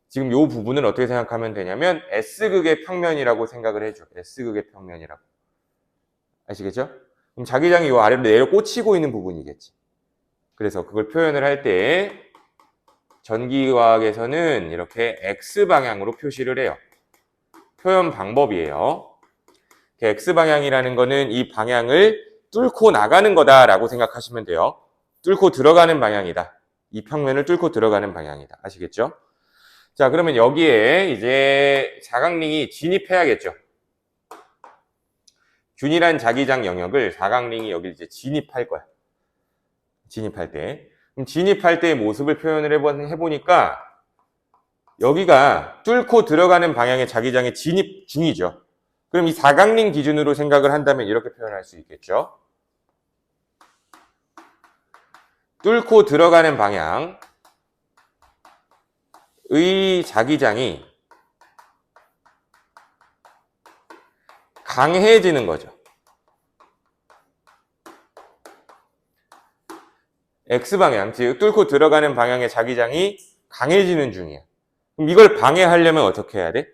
지금 이 부분을 어떻게 생각하면 되냐면 S극의 평면이라고 생각을 해줘. S극의 평면이라고. 아시겠죠? 그럼 자기장이 이 아래로 내려 꽂히고 있는 부분이겠지. 그래서 그걸 표현을 할 때 전기과학에서는 이렇게 X방향으로 표시를 해요. 표현 방법이에요. X방향이라는 거는 이 방향을 뚫고 나가는 거다라고 생각하시면 돼요. 뚫고 들어가는 방향이다. 이 평면을 뚫고 들어가는 방향이다. 아시겠죠? 자, 그러면 여기에 이제 사각링이 진입해야겠죠. 균일한 자기장 영역을 사각링이 여기 이제 진입할 거야. 진입할 때. 그럼 진입할 때의 모습을 표현을 해보니까 여기가 뚫고 들어가는 방향의 자기장의 진입 중이죠. 그럼 이 사각링 기준으로 생각을 한다면 이렇게 표현할 수 있겠죠. 뚫고 들어가는 방향의 자기장이 강해지는 거죠. X방향, 즉 뚫고 들어가는 방향의 자기장이 강해지는 중이야. 그럼 이걸 방해하려면 어떻게 해야 돼?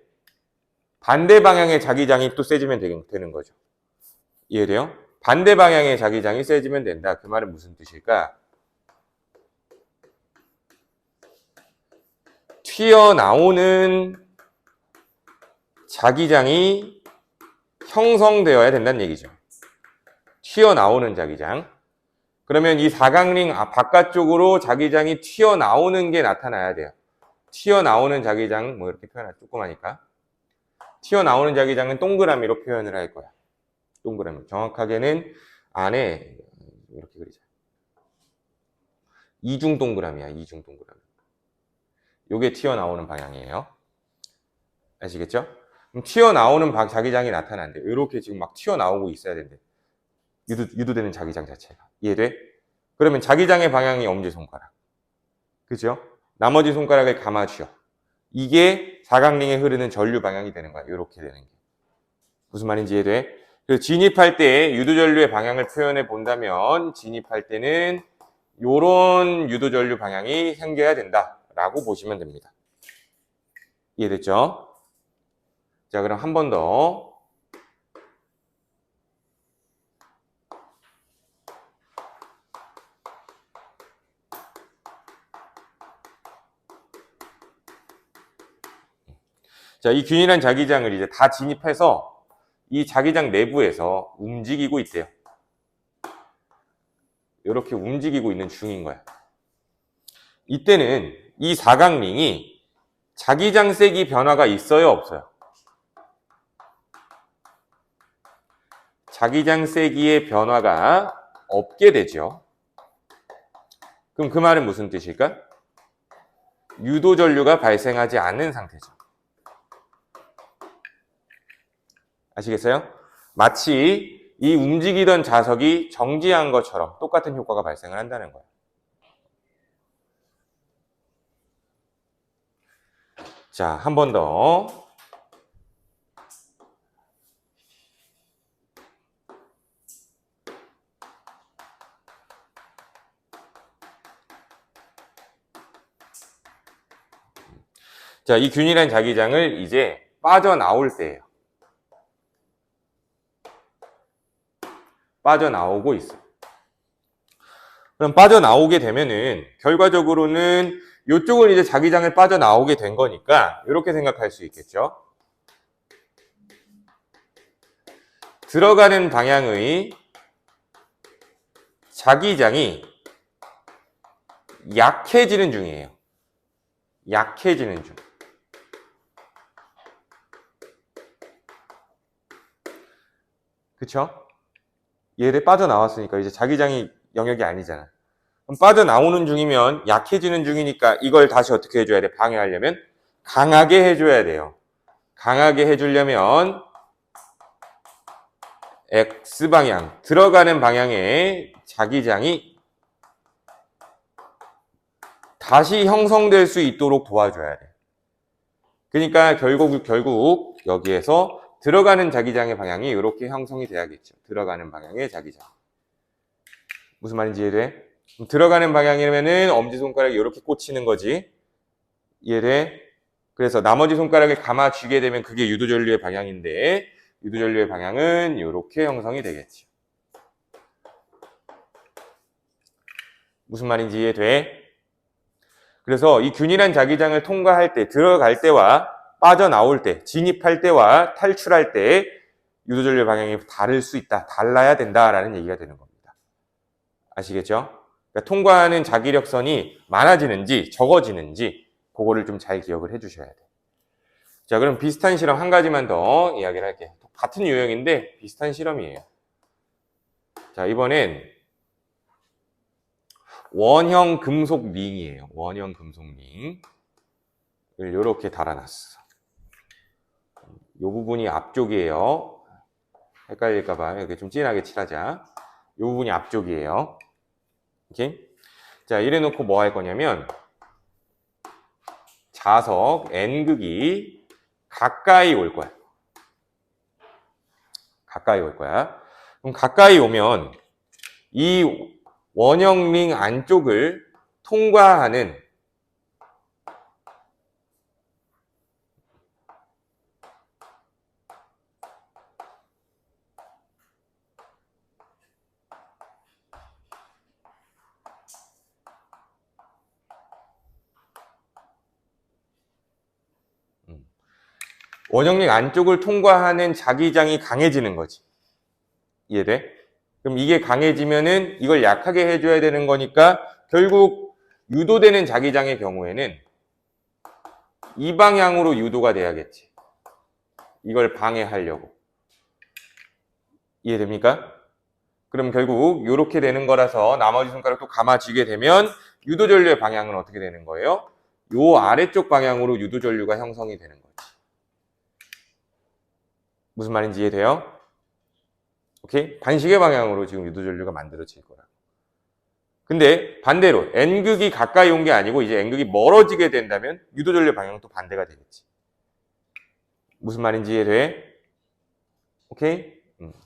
반대 방향의 자기장이 또 세지면 되는 거죠. 이해돼요? 반대 방향의 자기장이 세지면 된다. 그 말은 무슨 뜻일까? 튀어나오는 자기장이 형성되어야 된다는 얘기죠. 튀어나오는 자기장. 그러면 이 사각링 바깥쪽으로 자기장이 튀어나오는 게 나타나야 돼요. 튀어나오는 자기장, 뭐 이렇게 표현할 조그마니까. 튀어나오는 자기장은 동그라미로 표현을 할 거야. 동그라미. 정확하게는 안에 이렇게 그리자. 이중 동그라미야, 이중 동그라미. 요게 튀어나오는 방향이에요. 아시겠죠? 그럼 튀어나오는 자기장이 나타난대. 이렇게 지금 막 튀어나오고 있어야 된대. 유도되는 자기장 자체가. 이해돼? 그러면 자기장의 방향이 엄지손가락. 그죠? 나머지 손가락을 감아주어. 이게 사각링에 흐르는 전류 방향이 되는 거야. 이렇게 되는 게. 무슨 말인지 이해돼? 그래서 진입할 때 유도전류의 방향을 표현해 본다면 진입할 때는 요런 유도전류 방향이 생겨야 된다라고 보시면 됩니다. 이해됐죠? 자, 그럼 한 번 더. 자, 이 균일한 자기장을 이제 다 진입해서 이 자기장 내부에서 움직이고 있대요. 이렇게 움직이고 있는 중인 거야. 이때는 이 사각링이 자기장 세기 변화가 있어요, 없어요? 자기장 세기의 변화가 없게 되죠. 그럼 그 말은 무슨 뜻일까? 유도 전류가 발생하지 않는 상태죠. 아시겠어요? 마치 이 움직이던 자석이 정지한 것처럼 똑같은 효과가 발생을 한다는 거예요. 자, 한 번 더. 자, 이 균일한 자기장을 이제 빠져나올 때예요. 빠져나오고 있어요. 그럼 빠져나오게 되면은 결과적으로는 이쪽은 이제 자기장을 빠져나오게 된 거니까 이렇게 생각할 수 있겠죠. 들어가는 방향의 자기장이 약해지는 중이에요. 약해지는 중. 그쵸? 얘를 빠져나왔으니까 이제 자기장이 영역이 아니잖아. 그럼 빠져나오는 중이면 약해지는 중이니까 이걸 다시 어떻게 해줘야 돼? 방해하려면 강하게 해줘야 돼요. 강하게 해주려면 X방향, 들어가는 방향에 자기장이 다시 형성될 수 있도록 도와줘야 돼. 그러니까 결국 여기에서 들어가는 자기장의 방향이 이렇게 형성이 돼야겠죠. 들어가는 방향의 자기장. 무슨 말인지 이해돼? 들어가는 방향이면은 엄지손가락이 이렇게 꽂히는 거지. 이해돼? 그래서 나머지 손가락을 감아 쥐게 되면 그게 유도전류의 방향인데 유도전류의 방향은 이렇게 형성이 되겠죠. 무슨 말인지 이해돼? 그래서 이 균일한 자기장을 통과할 때, 들어갈 때와 빠져나올 때, 진입할 때와 탈출할 때 유도전류의 방향이 다를 수 있다. 달라야 된다라는 얘기가 되는 겁니다. 아시겠죠? 그러니까 통과하는 자기력선이 많아지는지 적어지는지 그거를 좀 잘 기억을 해주셔야 돼요. 자, 그럼 비슷한 실험 한 가지만 더 이야기를 할게요. 같은 유형인데 비슷한 실험이에요. 자, 이번엔 원형 금속 링이에요. 원형 금속 링을 이렇게 달아놨어. 이 부분이 앞쪽이에요. 헷갈릴까봐 이렇게 좀 진하게 칠하자. 이 부분이 앞쪽이에요. 오케이? 자, 이래 놓고 뭐 할 거냐면 자석 N극이 가까이 올 거야. 가까이 올 거야. 그럼 가까이 오면 이 원형 링 안쪽을 통과하는 원형 링 안쪽을 통과하는 자기장이 강해지는 거지. 이해돼? 그럼 이게 강해지면은 이걸 약하게 해줘야 되는 거니까 결국 유도되는 자기장의 경우에는 이 방향으로 유도가 돼야겠지. 이걸 방해하려고. 이해됩니까? 그럼 결국 이렇게 되는 거라서 나머지 손가락도 감아쥐게 되면 유도전류의 방향은 어떻게 되는 거예요? 요 아래쪽 방향으로 유도전류가 형성이 되는 거지. 무슨 말인지 이해돼요? 오케이? 반시계 방향으로 지금 유도전류가 만들어질 거라. 근데 반대로 N극이 가까이 온 게 아니고 이제 N극이 멀어지게 된다면 유도전류 방향도 반대가 되겠지. 무슨 말인지 이해돼? 오케이?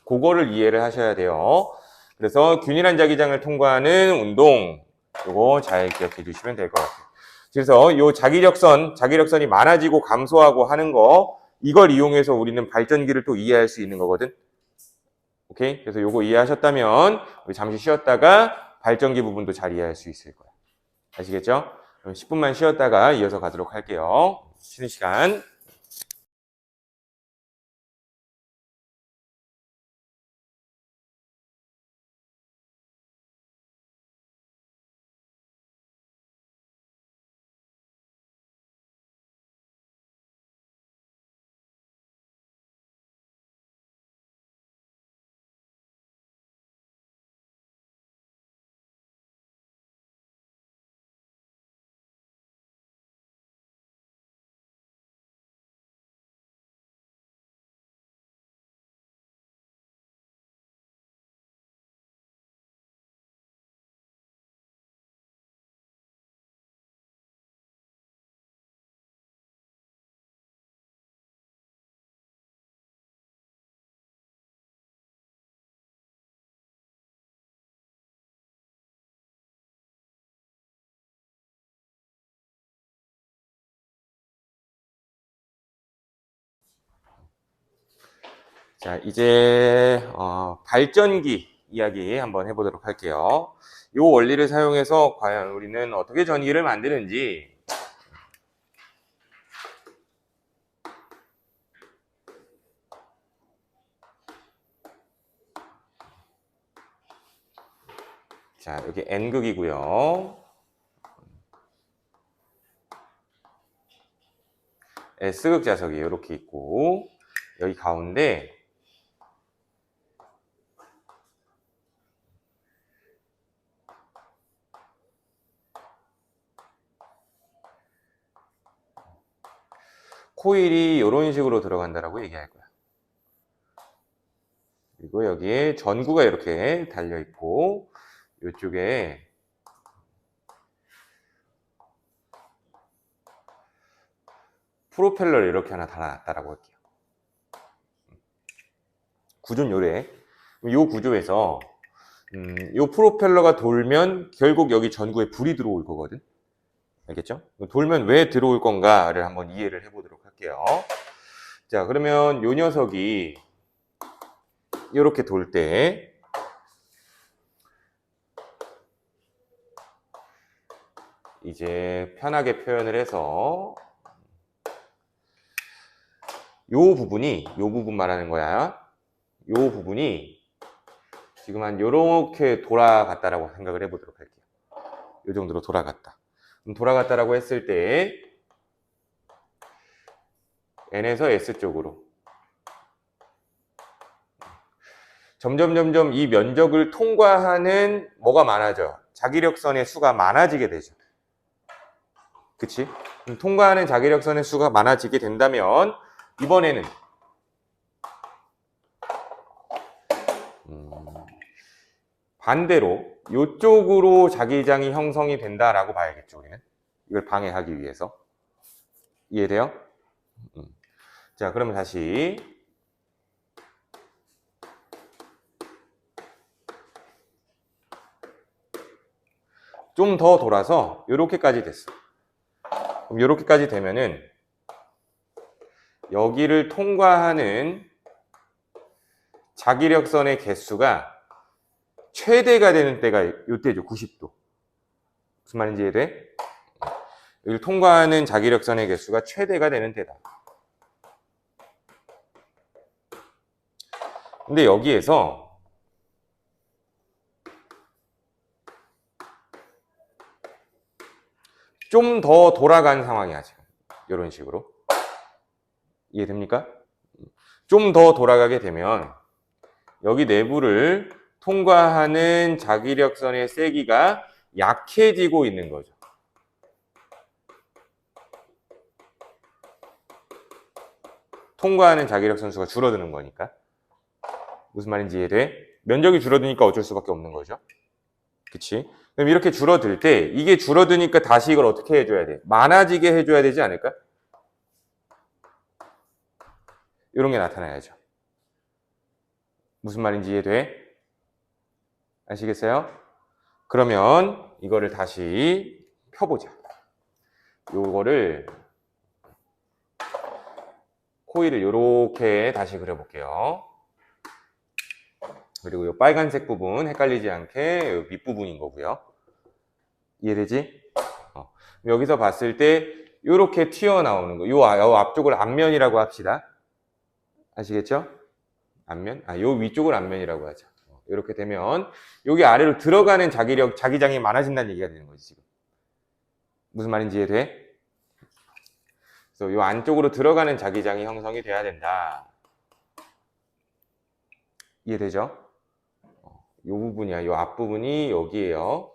그거를 이해를 하셔야 돼요. 그래서 균일한 자기장을 통과하는 운동 요거 잘 기억해 주시면 될 것 같아요. 그래서 요 자기력선이 많아지고 감소하고 하는 거 이걸 이용해서 우리는 발전기를 또 이해할 수 있는 거거든. 오케이? 그래서 요거 이해하셨다면 우리 잠시 쉬었다가 발전기 부분도 잘 이해할 수 있을 거야. 아시겠죠? 그럼 10분만 쉬었다가 이어서 가도록 할게요. 쉬는 시간. 자, 이제 발전기 이야기 한번 해보도록 할게요. 이 원리를 사용해서 과연 우리는 어떻게 전기를 만드는지 자, 여기 N극이고요. S극 자석이 이렇게 있고 여기 가운데 코일이 이런 식으로 들어간다라고 얘기할 거야. 그리고 여기에 전구가 이렇게 달려 있고 이쪽에 프로펠러를 이렇게 하나 달아놨다라고 할게요. 구조는 요래. 이 구조에서 이 프로펠러가 돌면 결국 여기 전구에 불이 들어올 거거든. 알겠죠? 돌면 왜 들어올 건가를 한번 이해를 해보도록 할게요. 자, 그러면 이 녀석이 이렇게 돌 때 이제 편하게 표현을 해서 요 부분 말하는 거야. 요 부분이 지금 한 요렇게 돌아갔다라고 생각을 해보도록 할게요. 요 정도로 돌아갔다. 돌아갔다라고 했을 때 N에서 S 쪽으로 점점 이 면적을 통과하는 뭐가 많아져요? 자기력선의 수가 많아지게 되죠. 그치? 통과하는 자기력선의 수가 많아지게 된다면 이번에는 반대로 이쪽으로 자기장이 형성이 된다라고 봐야겠죠, 우리는. 이걸 방해하기 위해서. 이해돼요? 자, 그러면 다시 좀 더 돌아서 이렇게까지 됐어. 그럼 이렇게까지 되면은 여기를 통과하는 자기력선의 개수가 최대가 되는 때가 이때죠. 90도. 무슨 말인지 이해돼? 여기를 통과하는 자기력선의 개수가 최대가 되는 때다. 근데 여기에서 좀 더 돌아간 상황이야, 지금. 이런 식으로. 이해됩니까? 좀 더 돌아가게 되면 여기 내부를 통과하는 자기력선의 세기가 약해지고 있는 거죠. 통과하는 자기력선 수가 줄어드는 거니까. 무슨 말인지 이해돼? 면적이 줄어드니까 어쩔 수밖에 없는 거죠. 그치? 그럼 이렇게 줄어들 때 이게 줄어드니까 다시 이걸 어떻게 해줘야 돼? 많아지게 해줘야 되지 않을까? 이런 게 나타나야죠. 무슨 말인지 이해돼? 아시겠어요? 그러면 이거를 다시 펴보자. 요거를 코일을 이렇게 다시 그려볼게요. 그리고 이 빨간색 부분 헷갈리지 않게 요 밑부분인 거고요. 이해되지? 여기서 봤을 때 이렇게 튀어나오는 거. 요 앞쪽을 앞면이라고 합시다. 아시겠죠? 앞면? 요 위쪽을 앞면이라고 하죠. 이렇게 되면 여기 아래로 들어가는 자기장이 많아진다는 얘기가 되는 거지, 지금. 무슨 말인지 이해돼? 그래서 요 안쪽으로 들어가는 자기장이 형성이 돼야 된다. 이해되죠? 요 부분이야. 요 앞부분이 여기에요.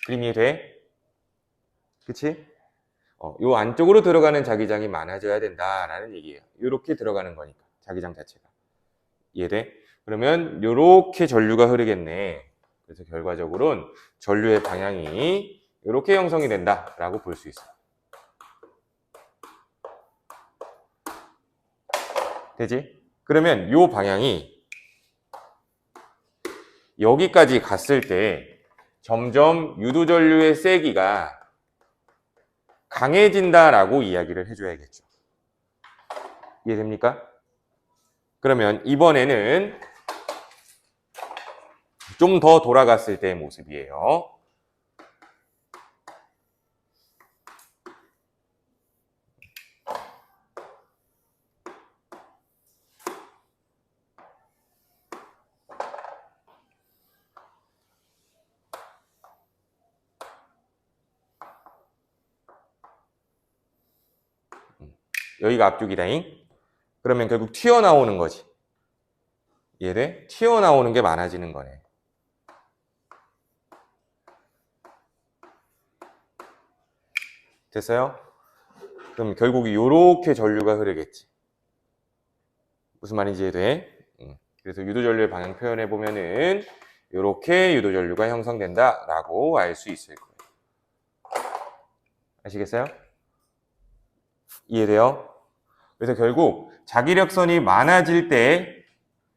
그림이 돼? 그치? 요 안쪽으로 들어가는 자기장이 많아져야 된다라는 얘기예요. 이렇게 들어가는 거니까, 자기장 자체가. 이해돼? 그러면 이렇게 전류가 흐르겠네. 그래서 결과적으로는 전류의 방향이 이렇게 형성이 된다라고 볼 수 있어요. 되지? 그러면 요 방향이 여기까지 갔을 때 점점 유도전류의 세기가 강해진다라고 이야기를 해줘야겠죠. 이해됩니까? 그러면 이번에는 좀 더 돌아갔을 때의 모습이에요. 여기가 앞쪽이다잉. 그러면 결국 튀어나오는 거지. 이해돼? 튀어나오는 게 많아지는 거네. 됐어요? 그럼 결국 이렇게 전류가 흐르겠지. 무슨 말인지 이해돼? 그래서 유도전류의 방향 표현해 보면은 이렇게 유도전류가 형성된다라고 알 수 있을 거예요. 아시겠어요? 이해돼요? 그래서 결국 자기력선이 많아질 때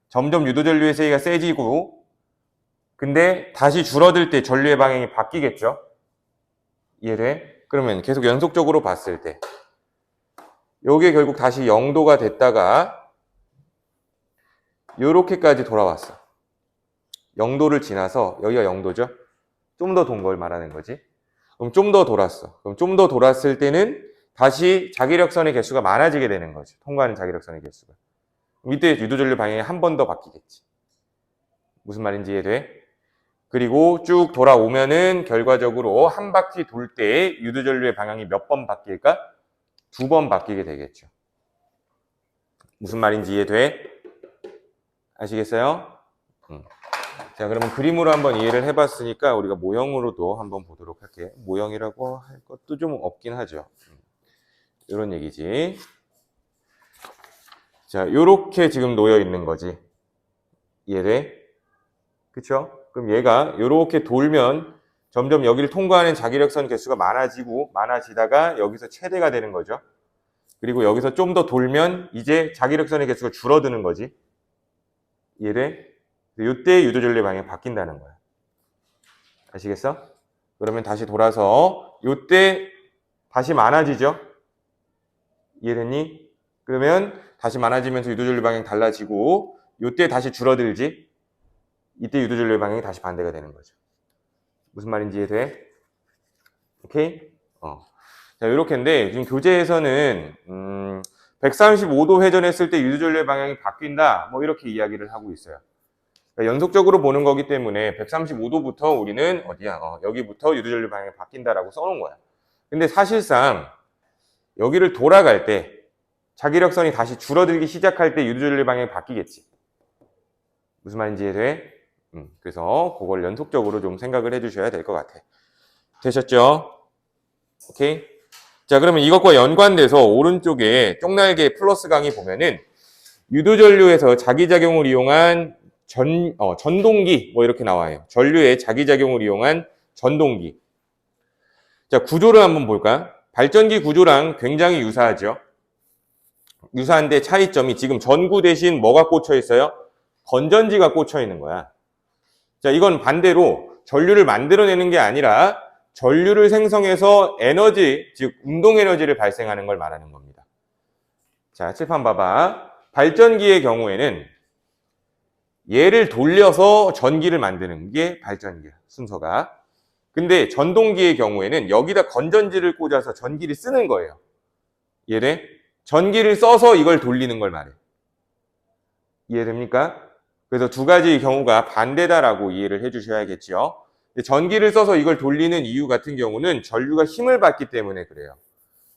점점 유도전류의 세기가 세지고, 근데 다시 줄어들 때 전류의 방향이 바뀌겠죠? 이해돼? 그러면 계속 연속적으로 봤을 때 요게 결국 다시 0도가 됐다가 요렇게까지 돌아왔어. 0도를 지나서 여기가 0도죠? 좀 더 돈 걸 말하는 거지. 그럼 좀 더 돌았어. 그럼 좀 더 돌았을 때는 다시 자기력선의 개수가 많아지게 되는 거죠. 통과하는 자기력선의 개수가. 이때 유도전류 방향이 한 번 더 바뀌겠지. 무슨 말인지 이해돼? 그리고 쭉 돌아오면은 결과적으로 한 바퀴 돌 때 유도전류의 방향이 몇 번 바뀔까? 2번 바뀌게 되겠죠. 무슨 말인지 이해돼? 아시겠어요? 자, 그러면 그림으로 한번 이해를 해봤으니까 우리가 모형으로도 한번 보도록 할게요. 모형이라고 할 것도 좀 없긴 하죠. 이런 얘기지. 자, 요렇게 지금 놓여 있는 거지. 이해돼? 그쵸? 그럼 얘가 요렇게 돌면 점점 여기를 통과하는 자기력선 개수가 많아지다가 여기서 최대가 되는 거죠. 그리고 여기서 좀 더 돌면 이제 자기력선의 개수가 줄어드는 거지. 이해돼? 이때 유도전류의 방향이 바뀐다는 거야. 아시겠어? 그러면 다시 돌아서 이때 다시 많아지죠? 이해됐니? 그러면 다시 많아지면서 유도전류 방향이 달라지고 이때 다시 줄어들지? 이때 유도전류의 방향이 다시 반대가 되는 거죠. 무슨 말인지 이해돼? 오케이? 자, 요렇게인데 지금 교재에서는 135도 회전했을 때 유도전류의 방향이 바뀐다, 뭐 이렇게 이야기를 하고 있어요. 그러니까 연속적으로 보는 거기 때문에 135도부터 우리는 여기부터 유도전류 방향이 바뀐다라고 써놓은 거야. 근데 사실상 여기를 돌아갈 때 자기력선이 다시 줄어들기 시작할 때 유도전류 방향이 바뀌겠지. 무슨 말인지 이해돼? 그래서 그걸 연속적으로 좀 생각을 해주셔야 될 것 같아. 되셨죠? 오케이? 자, 그러면 이것과 연관돼서 오른쪽에 쪽날개 플러스 강의 보면은 유도전류에서 자기작용을 이용한 전동기, 뭐 이렇게 나와요. 전류의 자기작용을 이용한 전동기. 자, 구조를 한번 볼까? 발전기 구조랑 굉장히 유사하죠. 유사한데 차이점이 지금 전구 대신 뭐가 꽂혀 있어요? 건전지가 꽂혀 있는 거야. 자, 이건 반대로 전류를 만들어내는 게 아니라 전류를 생성해서 에너지, 즉 운동 에너지를 발생하는 걸 말하는 겁니다. 자, 칠판 봐봐. 발전기의 경우에는 얘를 돌려서 전기를 만드는 게 발전기야, 순서가. 근데 전동기의 경우에는 여기다 건전지를 꽂아서 전기를 쓰는 거예요. 이해돼? 전기를 써서 이걸 돌리는 걸 말해. 이해됩니까? 그래서 두 가지 경우가 반대다라고 이해를 해주셔야겠죠. 전기를 써서 이걸 돌리는 이유 같은 경우는 전류가 힘을 받기 때문에 그래요.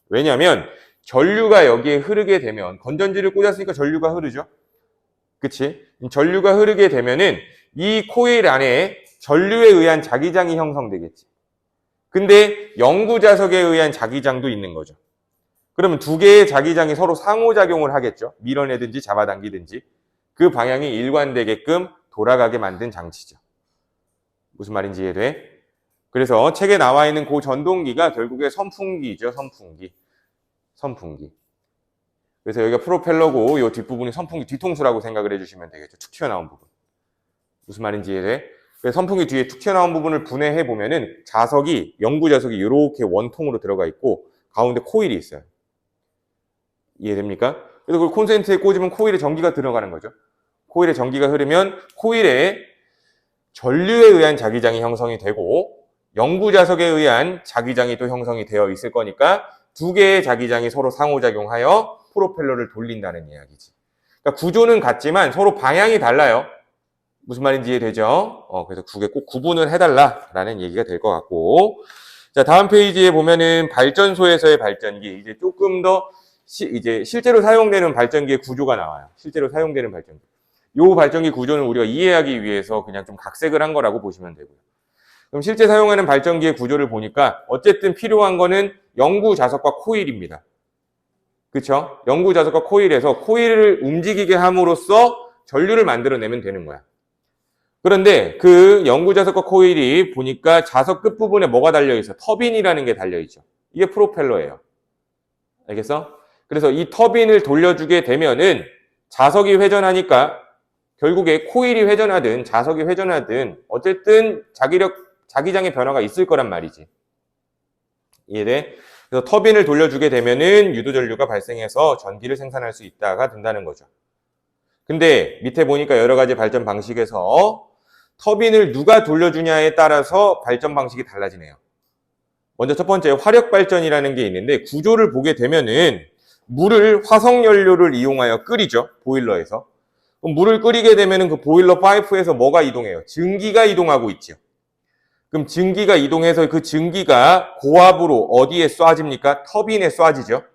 왜냐하면 전류가 여기에 흐르게 되면, 건전지를 꽂았으니까 전류가 흐르죠. 그치? 전류가 흐르게 되면은 이 코일 안에 전류에 의한 자기장이 형성되겠지. 근데 영구자석에 의한 자기장도 있는 거죠. 그러면 두 개의 자기장이 서로 상호작용을 하겠죠. 밀어내든지 잡아당기든지. 그 방향이 일관되게끔 돌아가게 만든 장치죠. 무슨 말인지 이해돼? 그래서 책에 나와 있는 그 전동기가 결국에 선풍기죠. 선풍기. 그래서 여기가 프로펠러고 이 뒷부분이 선풍기 뒤통수라고 생각을 해주시면 되겠죠. 툭 튀어나온 부분. 무슨 말인지 이해돼? 그래서 선풍기 뒤에 툭 튀어나온 부분을 분해해 보면은 자석이, 영구 자석이 이렇게 원통으로 들어가 있고 가운데 코일이 있어요. 이해됩니까? 그래서 그걸 콘센트에 꽂으면 코일에 전기가 들어가는 거죠. 코일에 전기가 흐르면 코일에 전류에 의한 자기장이 형성이 되고 영구 자석에 의한 자기장이 또 형성이 되어 있을 거니까 두 개의 자기장이 서로 상호작용하여 프로펠러를 돌린다는 이야기지. 그러니까 구조는 같지만 서로 방향이 달라요. 무슨 말인지 이해되죠? 그래서 두 개 꼭 구분을 해달라라는 얘기가 될 것 같고. 자, 다음 페이지에 보면은 발전소에서의 발전기. 이제 조금 더 이제 실제로 사용되는 발전기의 구조가 나와요. 실제로 사용되는 발전기. 요 발전기 구조는 우리가 이해하기 위해서 그냥 좀 각색을 한 거라고 보시면 되고요. 그럼 실제 사용하는 발전기의 구조를 보니까 어쨌든 필요한 거는 영구 자석과 코일입니다. 그쵸? 영구 자석과 코일에서 코일을 움직이게 함으로써 전류를 만들어내면 되는 거야. 그런데 그 영구 자석과 코일이 보니까 자석 끝부분에 뭐가 달려있어? 터빈이라는 게 달려있죠. 이게 프로펠러예요. 알겠어? 그래서 이 터빈을 돌려주게 되면은 자석이 회전하니까 결국에 코일이 회전하든 자석이 회전하든 어쨌든 자기장의 변화가 있을 거란 말이지. 이해돼? 그래서 터빈을 돌려주게 되면은 유도전류가 발생해서 전기를 생산할 수 있다가 된다는 거죠. 근데 밑에 보니까 여러 가지 발전 방식에서 터빈을 누가 돌려주냐에 따라서 발전 방식이 달라지네요. 먼저 첫 번째 화력발전이라는 게 있는데 구조를 보게 되면은 물을 화석연료를 이용하여 끓이죠. 보일러에서. 그럼 물을 끓이게 되면은 그 보일러 파이프에서 뭐가 이동해요? 증기가 이동하고 있죠. 그럼 증기가 이동해서 그 증기가 고압으로 어디에 쏴집니까? 터빈에 쏴지죠.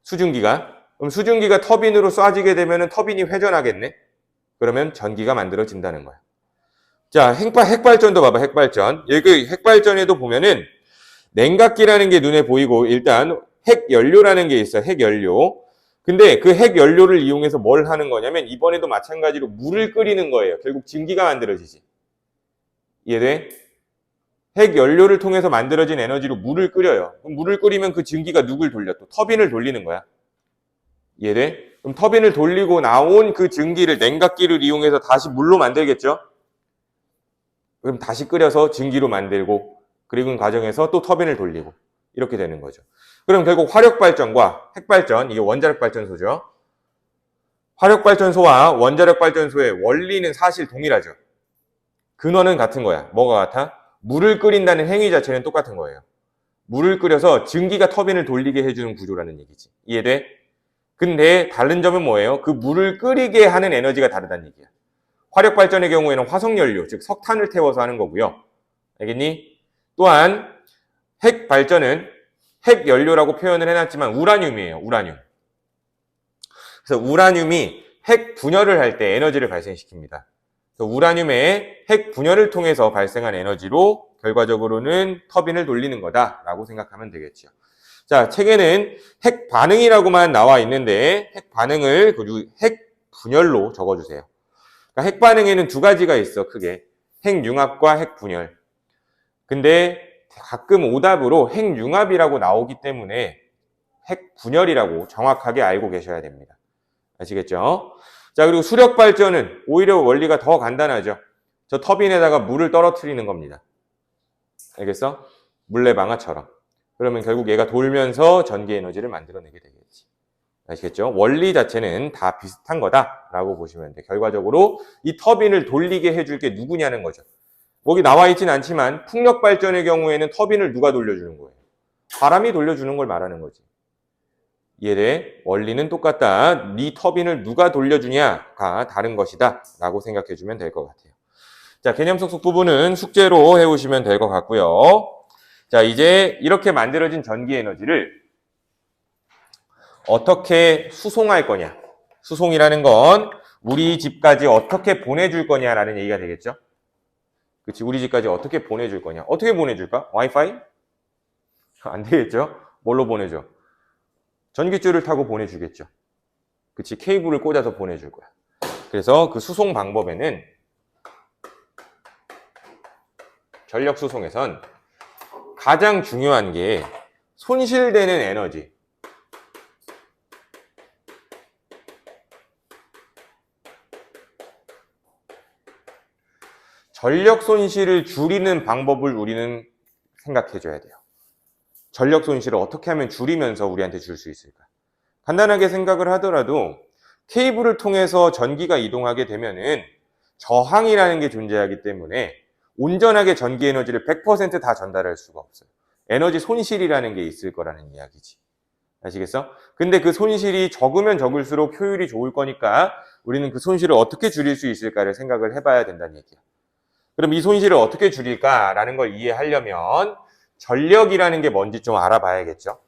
수증기가. 그럼 수증기가 터빈으로 쏴지게 되면은 터빈이 회전하겠네? 그러면 전기가 만들어진다는 거야. 자, 핵발전도 봐봐, 핵발전. 여기 핵발전에도 보면은 냉각기라는 게 눈에 보이고 일단 핵연료라는 게 있어요, 핵연료. 근데 그 핵연료를 이용해서 뭘 하는 거냐면 이번에도 마찬가지로 물을 끓이는 거예요. 결국 증기가 만들어지지. 이해돼? 핵연료를 통해서 만들어진 에너지로 물을 끓여요. 그럼 물을 끓이면 그 증기가 누굴 돌려? 또 터빈을 돌리는 거야. 이해돼? 그럼 터빈을 돌리고 나온 그 증기를 냉각기를 이용해서 다시 물로 만들겠죠? 그럼 다시 끓여서 증기로 만들고 그리고 그 과정에서 또 터빈을 돌리고 이렇게 되는 거죠. 그럼 결국 화력발전과 핵발전, 이게 원자력발전소죠. 화력발전소와 원자력발전소의 원리는 사실 동일하죠. 근원은 같은 거야. 뭐가 같아? 물을 끓인다는 행위 자체는 똑같은 거예요. 물을 끓여서 증기가 터빈을 돌리게 해주는 구조라는 얘기지. 이해돼? 근데 다른 점은 뭐예요? 그 물을 끓이게 하는 에너지가 다르다는 얘기야. 화력발전의 경우에는 화석연료, 즉 석탄을 태워서 하는 거고요. 알겠니? 또한 핵발전은 핵연료라고 표현을 해놨지만 우라늄이에요. 우라늄. 그래서 우라늄이 핵 분열을 할 때 에너지를 발생시킵니다. 그래서 우라늄의 핵 분열을 통해서 발생한 에너지로 결과적으로는 터빈을 돌리는 거다라고 생각하면 되겠죠. 자, 책에는 핵 반응이라고만 나와 있는데 핵 반응을 핵 분열로 적어주세요. 그러니까 핵 반응에는 두 가지가 있어, 크게. 핵융합과 핵 분열. 근데 가끔 오답으로 핵융합이라고 나오기 때문에 핵 분열이라고 정확하게 알고 계셔야 됩니다. 아시겠죠? 자, 그리고 수력 발전은 오히려 원리가 더 간단하죠. 저 터빈에다가 물을 떨어뜨리는 겁니다. 알겠어? 물레방아처럼. 그러면 결국 얘가 돌면서 전기 에너지를 만들어내게 되겠지. 아시겠죠? 원리 자체는 다 비슷한 거다라고 보시면 돼. 결과적으로 이 터빈을 돌리게 해줄 게 누구냐는 거죠. 거기 나와 있진 않지만 풍력 발전의 경우에는 터빈을 누가 돌려주는 거예요? 바람이 돌려주는 걸 말하는 거지. 이해돼? 원리는 똑같다. 네 터빈을 누가 돌려주냐가 다른 것이다 라고 생각해 주면 될 것 같아요. 자, 개념 속속 부분은 숙제로 해오시면 될 것 같고요. 자, 이제 이렇게 만들어진 전기 에너지를 어떻게 수송할 거냐. 수송이라는 건 우리 집까지 어떻게 보내줄 거냐라는 얘기가 되겠죠. 그치, 우리 집까지 어떻게 보내줄 거냐. 어떻게 보내줄까? 와이파이? 안 되겠죠? 뭘로 보내줘? 전기줄을 타고 보내주겠죠. 그치, 케이블을 꽂아서 보내줄 거야. 그래서 그 수송 방법에는 전력 수송에선 가장 중요한 게 손실되는 에너지. 전력 손실을 줄이는 방법을 우리는 생각해 줘야 돼요. 전력 손실을 어떻게 하면 줄이면서 우리한테 줄 수 있을까? 간단하게 생각을 하더라도 케이블을 통해서 전기가 이동하게 되면은 저항이라는 게 존재하기 때문에 온전하게 전기 에너지를 100% 다 전달할 수가 없어요. 에너지 손실이라는 게 있을 거라는 이야기지. 아시겠어? 근데 그 손실이 적으면 적을수록 효율이 좋을 거니까 우리는 그 손실을 어떻게 줄일 수 있을까를 생각을 해봐야 된다는 얘기야. 그럼 이 손실을 어떻게 줄일까라는 걸 이해하려면 전력이라는 게 뭔지 좀 알아봐야겠죠.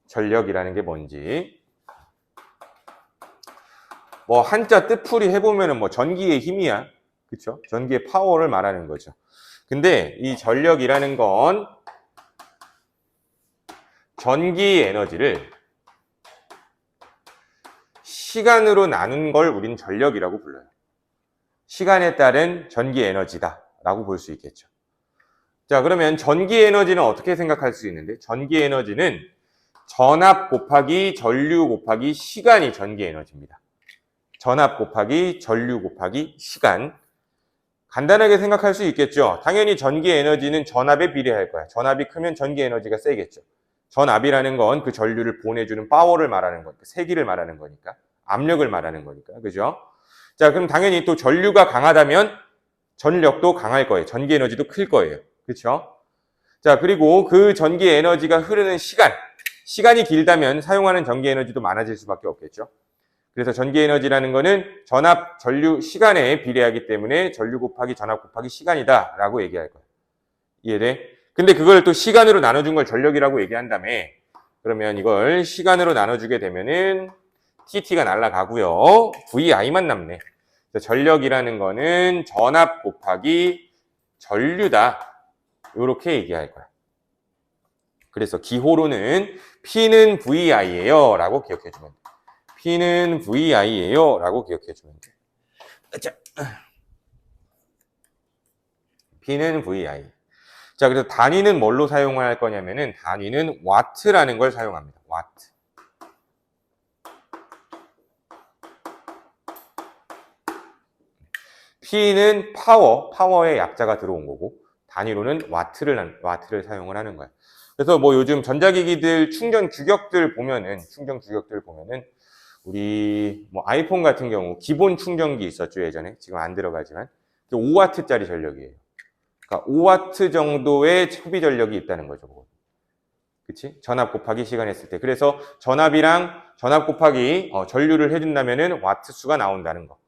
전력이라는 게 뭔지. 뭐 한자 뜻풀이 해보면은 뭐 전기의 힘이야. 그쵸? 전기의 파워를 말하는 거죠. 근데 이 전력이라는 건 전기 에너지를 시간으로 나눈 걸 우린 전력이라고 불러요. 시간에 따른 전기 에너지다 라고 볼 수 있겠죠. 자, 그러면 전기 에너지는 어떻게 생각할 수 있는데, 전기 에너지는 전압 곱하기 전류 곱하기 시간이 전기 에너지입니다. 전압 곱하기 전류 곱하기 시간. 간단하게 생각할 수 있겠죠. 당연히 전기 에너지는 전압에 비례할 거야. 전압이 크면 전기 에너지가 세겠죠. 전압이라는 건 그 전류를 보내주는 파워를 말하는 거니까, 세기를 말하는 거니까, 압력을 말하는 거니까, 그죠? 자, 그럼 당연히 또 전류가 강하다면 전력도 강할 거예요. 전기 에너지도 클 거예요. 그렇죠? 자, 그리고 그 전기 에너지가 흐르는 시간이 길다면 사용하는 전기 에너지도 많아질 수밖에 없겠죠. 그래서 전기 에너지라는 거는 전압, 전류, 시간에 비례하기 때문에 전류 곱하기 전압 곱하기 시간이다 라고 얘기할 거예요. 이해돼? 근데 그걸 또 시간으로 나눠준 걸 전력이라고 얘기한다며. 그러면 이걸 시간으로 나눠주게 되면은 TT가 날아가고요. VI만 남네. 전력이라는 거는 전압 곱하기 전류다. 이렇게 얘기할 거야. 그래서 기호로는 P는 VI예요 라고 기억해 주면 돼. P는 VI예요 라고 기억해 주면 돼. 자, P는 VI. 자, 그래서 단위는 뭘로 사용할 거냐면은 단위는 와트라는 걸 사용합니다. 와트. P는 파워의 약자가 들어온 거고, 단위로는 와트를 사용을 하는 거야. 그래서 뭐 요즘 전자기기들 충전 규격들 보면은, 우리 뭐 아이폰 같은 경우 기본 충전기 있었죠, 예전에. 지금 안 들어가지만. 5W짜리 전력이에요. 그러니까 5W 정도의 소비 전력이 있다는 거죠. 그치? 전압 곱하기 시간 했을 때. 그래서 전압이랑 전압 곱하기 전류를 해준다면은 와트 수가 나온다는 거.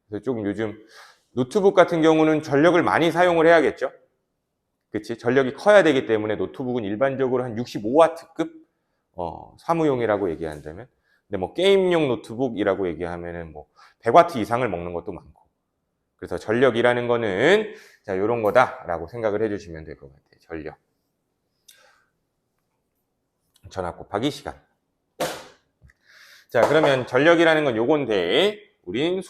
그래서 조금 요즘 노트북 같은 경우는 전력을 많이 사용을 해야겠죠? 그치? 전력이 커야 되기 때문에 노트북은 일반적으로 한 65W급 사무용이라고 얘기한다면, 근데 뭐 게임용 노트북이라고 얘기하면은 뭐 100W 이상을 먹는 것도 많고. 그래서 전력이라는 거는 자, 요런 거다라고 생각을 해주시면 될 것 같아요. 전력. 전압 곱하기 시간. 자, 그러면 전력이라는 건 요건데, 우린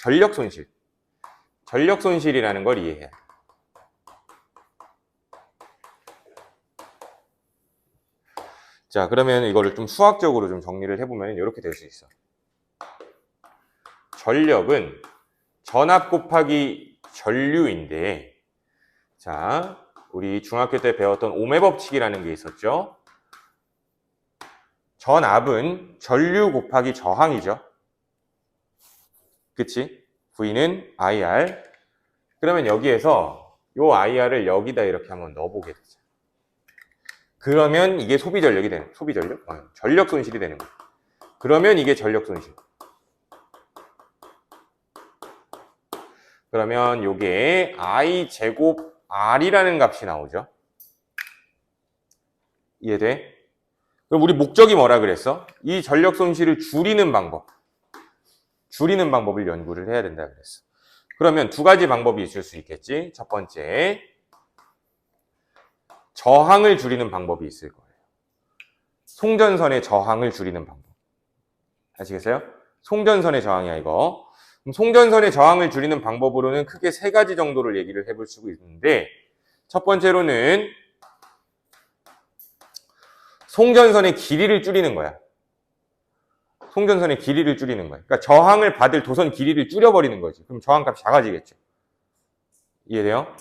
전력 손실. 전력 손실이라는 걸 이해해야 돼. 자, 그러면 이거를 좀 수학적으로 좀 정리를 해보면 이렇게 될 수 있어. 전력은 전압 곱하기 전류인데, 자, 우리 중학교 때 배웠던 ohm의 법칙이라는 게 있었죠. 전압은 전류 곱하기 저항이죠. 그치? V는 IR. 그러면 여기에서 요 IR을 여기다 이렇게 한번 넣어보게 되죠. 그러면 이게 소비 전력이 되는, 전력 손실이 되는 거예요. 그러면 이게 전력 손실. 그러면 요게 I 제곱 R이라는 값이 나오죠. 이해돼? 그럼 우리 목적이 뭐라 그랬어? 이 전력 손실을 줄이는 방법을 연구를 해야 된다 그랬어. 그러면 두 가지 방법이 있을 수 있겠지. 첫 번째, 저항을 줄이는 방법이 있을 거예요. 송전선의 저항을 줄이는 방법. 아시겠어요? 송전선의 저항이야, 이거. 그럼 송전선의 저항을 줄이는 방법으로는 크게 세 가지 정도를 얘기를 해볼 수 있는데, 첫 번째로는 송전선의 길이를 줄이는 거야. 그러니까 저항을 받을 도선 길이를 줄여버리는 거지. 그럼 저항값이 작아지겠죠. 이해돼요?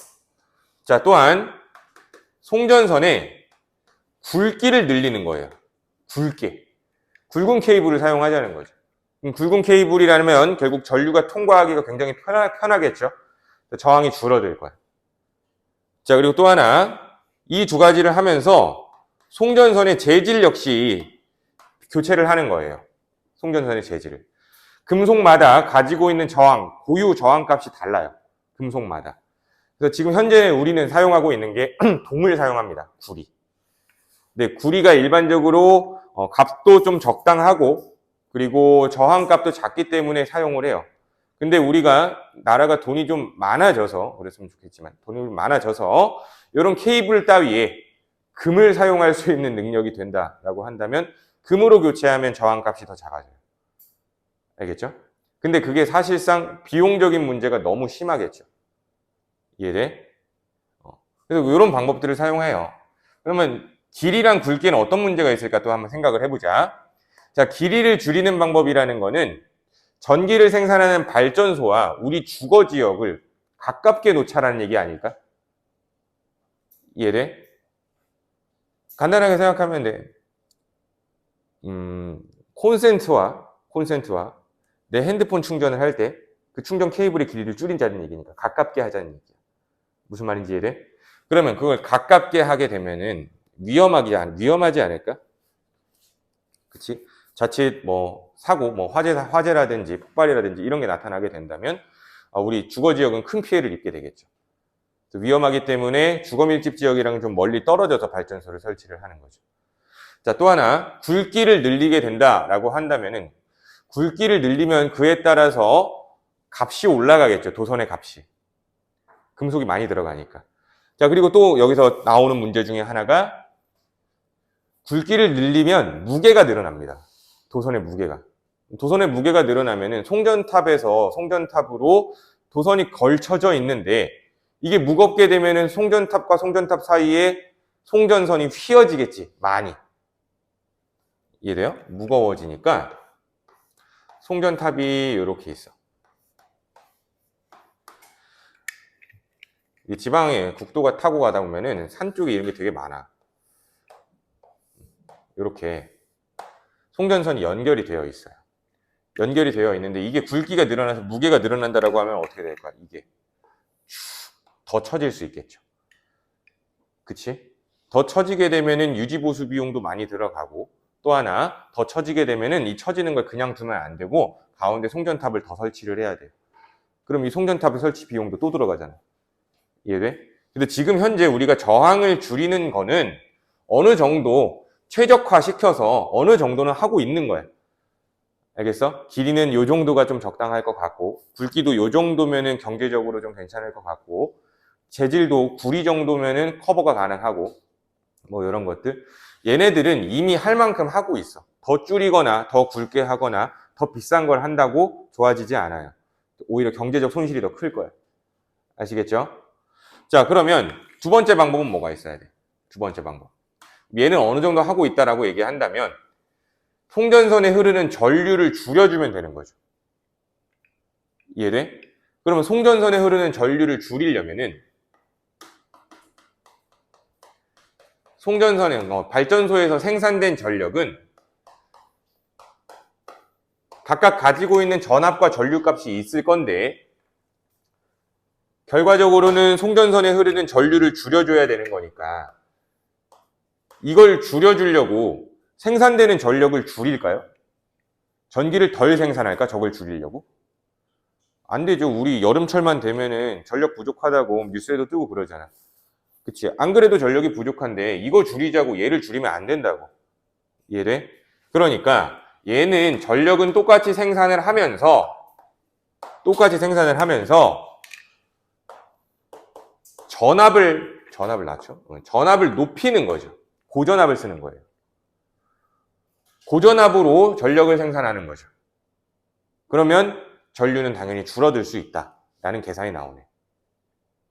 자, 또한 송전선의 굵기를 늘리는 거예요. 굵게. 굵은 케이블을 사용하자는 거죠. 굵은 케이블이라면 결국 전류가 통과하기가 굉장히 편하겠죠. 저항이 줄어들 거예요. 자, 그리고 또 하나, 이 두 가지를 하면서 송전선의 재질 역시 교체를 하는 거예요. 송전선의 재질을. 금속마다 가지고 있는 저항, 고유 저항 값이 달라요. 금속마다. 그래서 지금 현재 우리는 사용하고 있는 게 동을 사용합니다. 구리. 근데 구리가 일반적으로 값도 좀 적당하고 그리고 저항 값도 작기 때문에 사용을 해요. 근데 우리가 나라가 돈이 좀 많아져서 그랬으면 좋겠지만 돈이 많아져서 이런 케이블 따위에 금을 사용할 수 있는 능력이 된다라고 한다면 금으로 교체하면 저항 값이 더 작아져요. 알겠죠? 근데 그게 사실상 비용적인 문제가 너무 심하겠죠. 이해돼? 그래서 이런 방법들을 사용해요. 그러면 길이랑 굵기는 어떤 문제가 있을까 또 한번 생각을 해보자. 자, 길이를 줄이는 방법이라는 거는 전기를 생산하는 발전소와 우리 주거 지역을 가깝게 놓자라는 얘기 아닐까? 이해돼? 간단하게 생각하면 돼. 콘센트와 내 핸드폰 충전을 할 때 그 충전 케이블의 길이를 줄이자는 얘기니까 가깝게 하자는 얘기야. 무슨 말인지 이해돼? 그러면 그걸 가깝게 하게 되면은 위험하지 않을까? 그치? 자칫 뭐 사고, 뭐 화재라든지 폭발이라든지 이런 게 나타나게 된다면 우리 주거 지역은 큰 피해를 입게 되겠죠. 위험하기 때문에 주거 밀집 지역이랑 좀 멀리 떨어져서 발전소를 설치를 하는 거죠. 자, 또 하나, 굵기를 늘리게 된다라고 한다면은 굵기를 늘리면 그에 따라서 값이 올라가겠죠. 도선의 값이. 금속이 많이 들어가니까. 자, 그리고 또 여기서 나오는 문제 중에 하나가 굵기를 늘리면 무게가 늘어납니다. 도선의 무게가 늘어나면은 송전탑으로 도선이 걸쳐져 있는데 이게 무겁게 되면은 송전탑과 송전탑 사이에 송전선이 휘어지겠지. 많이. 이해돼요? 무거워지니까 송전탑이 이렇게 있어. 이 지방에 국도가 타고 가다 보면은 산 쪽에 이런 게 되게 많아. 이렇게 송전선이 연결이 되어 있어요. 연결이 되어 있는데 이게 굵기가 늘어나서 무게가 늘어난다라고 하면 어떻게 될까? 이게 더 처질 수 있겠죠. 그치? 더 처지게 되면은 유지보수 비용도 많이 들어가고 또 하나 더 처지게 되면은 이 처지는 걸 그냥 두면 안 되고 가운데 송전탑을 더 설치를 해야 돼요. 그럼 이 송전탑의 설치 비용도 또 들어가잖아. 이해돼? 근데 지금 현재 우리가 저항을 줄이는 거는 어느 정도 최적화시켜서 어느 정도는 하고 있는 거야. 알겠어? 길이는 요 정도가 좀 적당할 것 같고 굵기도 요 정도면은 경제적으로 좀 괜찮을 것 같고 재질도 구리 정도면은 커버가 가능하고 뭐 이런 것들. 얘네들은 이미 할 만큼 하고 있어. 더 줄이거나 더 굵게 하거나 더 비싼 걸 한다고 좋아지지 않아요. 오히려 경제적 손실이 더 클 거야. 아시겠죠? 자, 그러면 두 번째 방법은 뭐가 있어야 돼? 두 번째 방법. 얘는 어느 정도 하고 있다라고 얘기한다면 송전선에 흐르는 전류를 줄여주면 되는 거죠. 이해돼? 그러면 송전선에 흐르는 전류를 줄이려면은 발전소에서 생산된 전력은 각각 가지고 있는 전압과 전류값이 있을 건데 결과적으로는 송전선에 흐르는 전류를 줄여줘야 되는 거니까 이걸 줄여주려고 생산되는 전력을 줄일까요? 전기를 덜 생산할까? 저걸 줄이려고? 안 되죠. 우리 여름철만 되면은 전력 부족하다고 뉴스에도 뜨고 그러잖아. 그치? 안 그래도 전력이 부족한데 이거 줄이자고 얘를 줄이면 안 된다고. 이해돼? 그러니까 얘는 전력은 똑같이 생산을 하면서 전압을 낮춰? 전압을 높이는 거죠. 고전압을 쓰는 거예요. 고전압으로 전력을 생산하는 거죠. 그러면 전류는 당연히 줄어들 수 있다라는 계산이 나오네.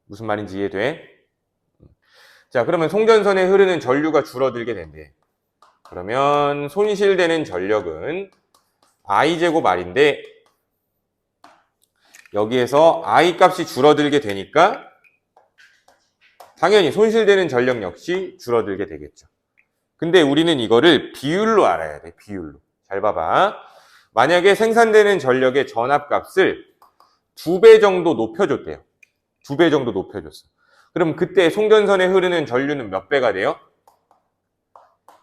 무슨 말인지 이해돼? 자, 그러면 송전선에 흐르는 전류가 줄어들게 된대. 그러면 손실되는 전력은 I제곱 R인데 여기에서 I 값이 줄어들게 되니까 당연히 손실되는 전력 역시 줄어들게 되겠죠. 근데 우리는 이거를 비율로 알아야 돼. 비율로. 잘 봐봐. 만약에 생산되는 전력의 전압값을 2배 정도 높여줬대요. 2배 정도 높여줬어. 그럼 그때 송전선에 흐르는 전류는 몇 배가 돼요?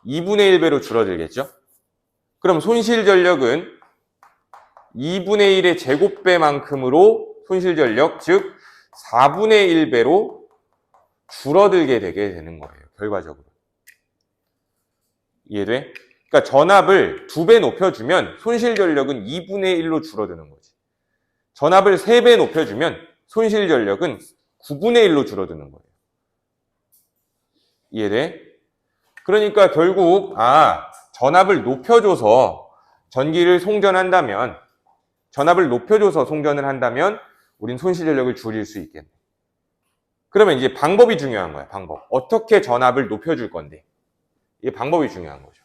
2분의 1배로 줄어들겠죠? 그럼 손실 전력은 2분의 1의 제곱배만큼으로 손실 전력, 즉 4분의 1배로 줄어들게 되게 되는 거예요. 결과적으로. 이해돼? 그러니까 전압을 2배 높여주면 손실 전력은 2분의 1로 줄어드는 거지. 전압을 3배 높여주면 손실 전력은 9분의 1로 줄어드는 거예요. 이해돼? 그러니까 결국 전압을 높여줘서 전기를 송전한다면, 전압을 높여줘서 송전을 한다면 우린 손실 전력을 줄일 수 있겠네. 그러면 이제 방법이 중요한 거야. 방법. 어떻게 전압을 높여줄 건데. 이게 방법이 중요한 거죠.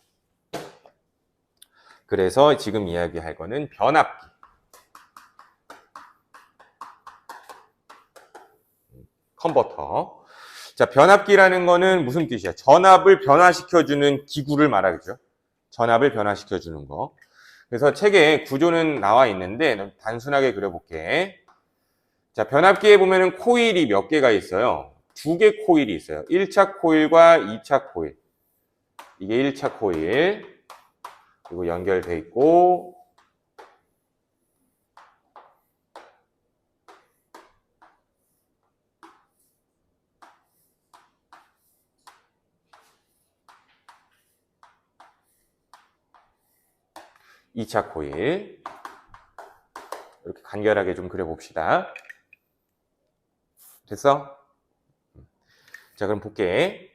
그래서 지금 이야기할 거는 변압기. 컨버터. 자, 변압기라는 거는 무슨 뜻이야? 전압을 변화시켜주는 기구를 말하겠죠. 전압을 변화시켜주는 거. 그래서 책에 구조는 나와 있는데 단순하게 그려볼게. 자, 변압기에 보면은 코일이 몇 개가 있어요? 2개 코일이 있어요. 1차 코일과 2차 코일. 이게 1차 코일. 그리고 연결돼 있고, 2차 코일. 이렇게 간결하게 좀 그려봅시다. 됐어? 자, 그럼 볼게.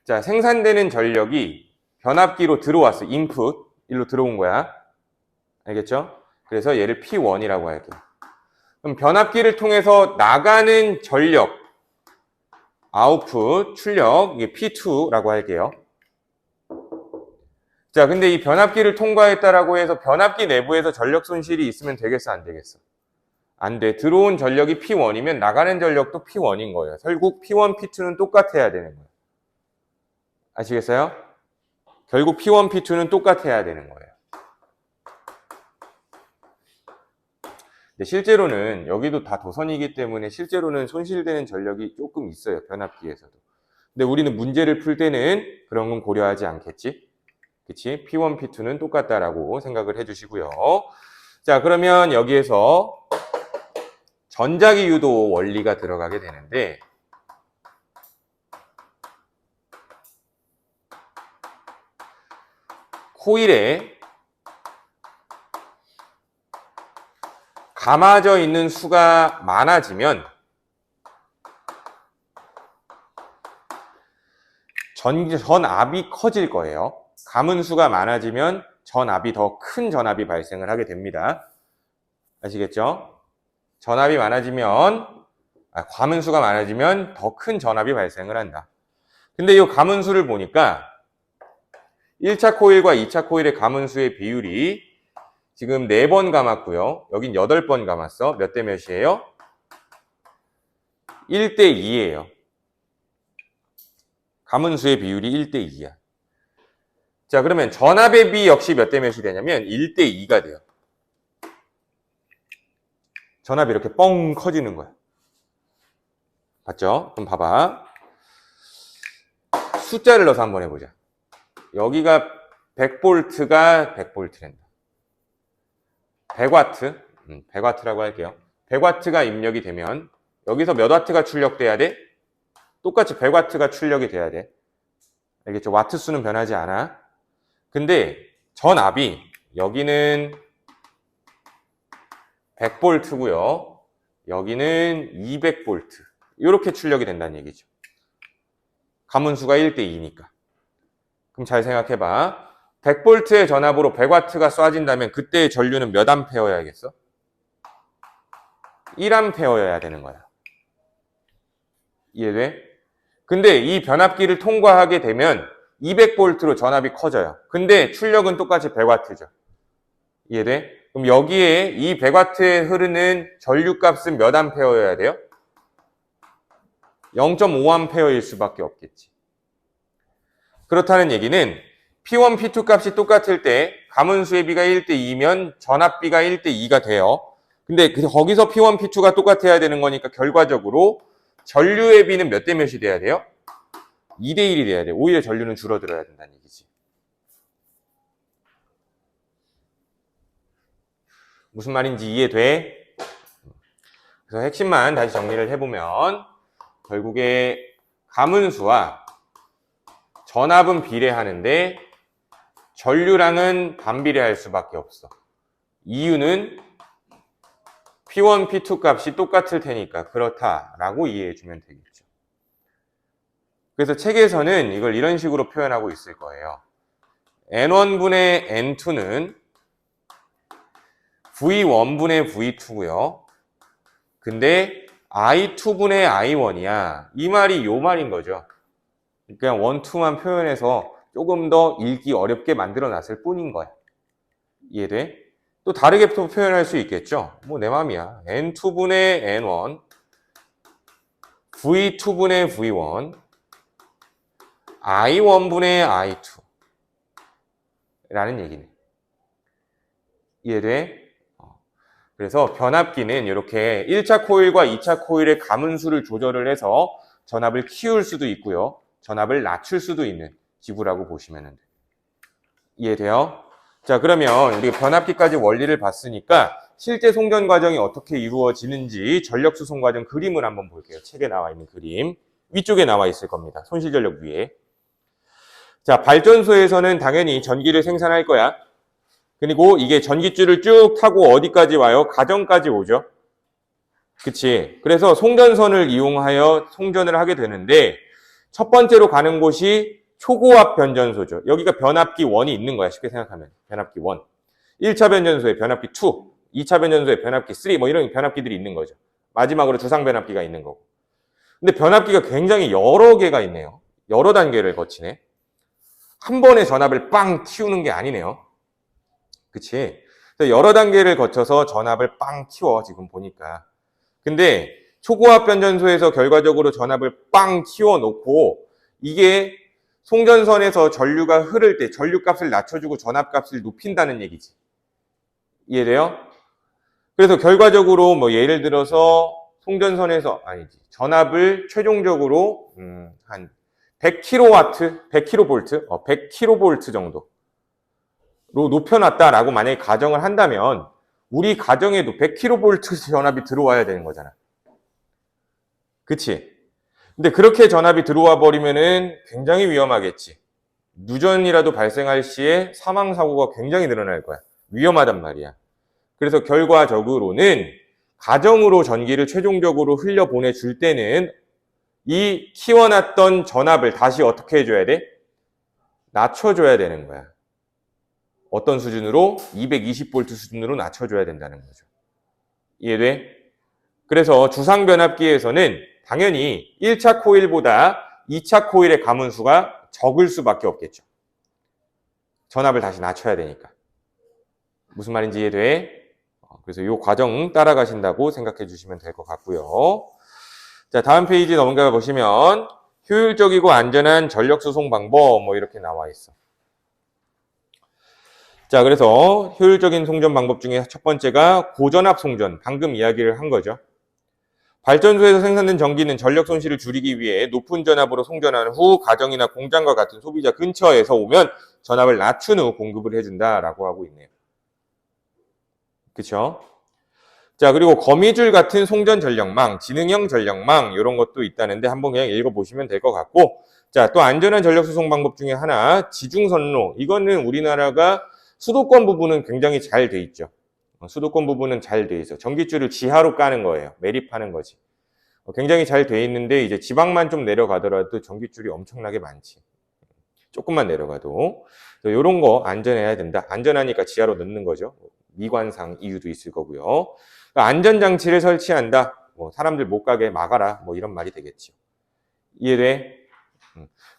자, 생산되는 전력이 변압기로 들어왔어. 인풋. 일로 들어온 거야. 알겠죠? 그래서 얘를 P1이라고 할게요. 그럼 변압기를 통해서 나가는 전력, 아웃풋, 출력, 이게 P2라고 할게요. 자, 근데 이 변압기를 통과했다라고 해서 변압기 내부에서 전력 손실이 있으면 되겠어, 안 되겠어? 안 돼. 들어온 전력이 P1이면 나가는 전력도 P1인 거예요. 결국 P1, P2는 똑같아야 되는 거예요. 아시겠어요? 결국 P1, P2는 똑같아야 되는 거예요. 근데 실제로는 여기도 다 도선이기 때문에 실제로는 손실되는 전력이 조금 있어요. 변압기에서도. 근데 우리는 문제를 풀 때는 그런 건 고려하지 않겠지? 그치? P1, P2는 똑같다라고 생각을 해주시고요. 자, 그러면 여기에서 전자기 유도 원리가 들어가게 되는데, 코일에 감아져 있는 수가 많아지면 전압이 커질 거예요. 감은 수가 많아지면 전압이 더 큰 전압이 발생을 하게 됩니다. 아시겠죠? 전압이 많아지면, 감은 수가 많아지면 더 큰 전압이 발생을 한다. 근데 이 감은 수를 보니까 1차 코일과 2차 코일의 감은 수의 비율이 지금 4번 감았고요. 여긴 8번 감았어. 몇 대 몇이에요? 1대 2예요. 감은 수의 비율이 1대 2야. 자, 그러면 전압의 비 역시 몇 대 몇이 되냐면 1대 2가 돼요. 전압이 이렇게 뻥 커지는 거야. 봤죠? 그럼 봐봐. 숫자를 넣어서 한번 해보자. 여기가 100V가 100V랜다. 100W, 100W라고 할게요. 100W가 입력이 되면 여기서 몇 W가 출력돼야 돼? 똑같이 100W가 출력이 돼야 돼. 알겠죠? 와트 수는 변하지 않아. 근데 전압이 여기는 100V고요. 여기는 200V. 이렇게 출력이 된다는 얘기죠. 감은수가 1대 2니까. 그럼 잘 생각해봐. 100V의 전압으로 100W가 쏴진다면 그때의 전류는 몇 암페어여야겠어? 1암페어여야 되는 거야. 이해돼? 근데 이 변압기를 통과하게 되면 200V로 전압이 커져요. 근데 출력은 똑같이 100W죠. 이해돼? 그럼 여기에 이 100W에 흐르는 전류값은 몇 암페어여야 돼요? 0.5A일 수밖에 없겠지. 그렇다는 얘기는 P1, P2 값이 똑같을 때 가문수의 비가 1대2면 전압비가 1대2가 돼요. 근데 거기서 P1, P2가 똑같아야 되는 거니까 결과적으로 전류의 비는 몇 대 몇이 돼야 돼요? 2대1이 돼야 돼요. 오히려 전류는 줄어들어야 된다는 얘기지. 무슨 말인지 이해돼? 그래서 핵심만 다시 정리를 해보면 결국에 가문수와 전압은 비례하는데 전류량은 반비례할 수밖에 없어. 이유는 P1, P2 값이 똑같을 테니까 그렇다라고 이해해주면 되겠죠. 그래서 책에서는 이걸 이런 식으로 표현하고 있을 거예요. N1분의 N2는 V1분의 V2고요. 근데 I2분의 I1이야. 이 말이 요 말인 거죠. 그냥 1, 2만 표현해서 조금 더 읽기 어렵게 만들어 놨을 뿐인 거야. 이해돼? 또 다르게 또 표현할 수 있겠죠? 뭐 내 맘이야. N2분의 N1, V2분의 V1, I1분의 I2 라는 얘기네. 이해돼? 그래서 변압기는 이렇게 1차 코일과 2차 코일의 가문수를 조절을 해서 전압을 키울 수도 있고요. 전압을 낮출 수도 있는 기구라고 보시면 돼요. 이해돼요? 자, 그러면 우리가 변압기까지 원리를 봤으니까 실제 송전 과정이 어떻게 이루어지는지 전력 수송 과정 그림을 한번 볼게요. 책에 나와 있는 그림. 위쪽에 나와 있을 겁니다. 손실전력 위에. 자, 발전소에서는 당연히 전기를 생산할 거야. 그리고 이게 전기줄을 쭉 타고 어디까지 와요? 가정까지 오죠. 그치? 그래서 송전선을 이용하여 송전을 하게 되는데 첫 번째로 가는 곳이 초고압 변전소죠. 여기가 변압기 1이 있는 거야. 쉽게 생각하면. 변압기 1. 1차 변전소에 변압기 2, 2차 변전소에 변압기 3, 뭐 이런 변압기들이 있는 거죠. 마지막으로 주상 변압기가 있는 거고. 근데 변압기가 굉장히 여러 개가 있네요. 여러 단계를 거치네. 한 번에 전압을 빵 키우는 게 아니네요. 그치? 여러 단계를 거쳐서 전압을 빵 키워, 지금 보니까. 근데 초고압 변전소에서 결과적으로 전압을 빵 키워 놓고 이게 송전선에서 전류가 흐를 때 전류값을 낮춰주고 전압값을 높인다는 얘기지. 이해돼요? 그래서 결과적으로 뭐 예를 들어서 송전선에서 아니지 전압을 최종적으로 한 100kW, 100kV, 100kV 정도로 높여놨다라고 만약에 가정을 한다면 우리 가정에도 100kV 전압이 들어와야 되는 거잖아. 그치? 근데 그렇게 전압이 들어와 버리면은 굉장히 위험하겠지. 누전이라도 발생할 시에 사망사고가 굉장히 늘어날 거야. 위험하단 말이야. 그래서 결과적으로는 가정으로 전기를 최종적으로 흘려보내줄 때는 이 키워놨던 전압을 다시 어떻게 해줘야 돼? 낮춰줘야 되는 거야. 어떤 수준으로? 220V 수준으로 낮춰줘야 된다는 거죠. 이해돼? 그래서 주상변압기에서는 당연히 1차 코일보다 2차 코일의 가문수가 적을 수밖에 없겠죠. 전압을 다시 낮춰야 되니까. 무슨 말인지 이해돼? 그래서 이 과정 따라가신다고 생각해 주시면 될 것 같고요. 자, 다음 페이지 넘어가 보시면 효율적이고 안전한 전력 수송 방법 뭐 이렇게 나와 있어. 자, 그래서 효율적인 송전 방법 중에 첫 번째가 고전압 송전, 방금 이야기를 한 거죠. 발전소에서 생산된 전기는 전력 손실을 줄이기 위해 높은 전압으로 송전한 후 가정이나 공장과 같은 소비자 근처에서 오면 전압을 낮춘 후 공급을 해준다라고 하고 있네요. 그쵸? 자, 그리고 거미줄 같은 송전 전력망, 지능형 전력망 이런 것도 있다는데 한번 그냥 읽어보시면 될 것 같고, 자, 또 안전한 전력 수송 방법 중에 하나 지중선로. 이거는 우리나라가 수도권 부분은 굉장히 잘 돼 있죠. 수도권 부분은 잘 돼 있어. 전기줄을 지하로 까는 거예요. 매립하는 거지. 굉장히 잘 돼 있는데 이제 지방만 좀 내려가더라도 전기줄이 엄청나게 많지. 조금만 내려가도. 이런 거 안전해야 된다. 안전하니까 지하로 넣는 거죠. 미관상 이유도 있을 거고요. 그러니까 안전장치를 설치한다. 뭐 사람들 못 가게 막아라. 뭐 이런 말이 되겠죠. 이해돼?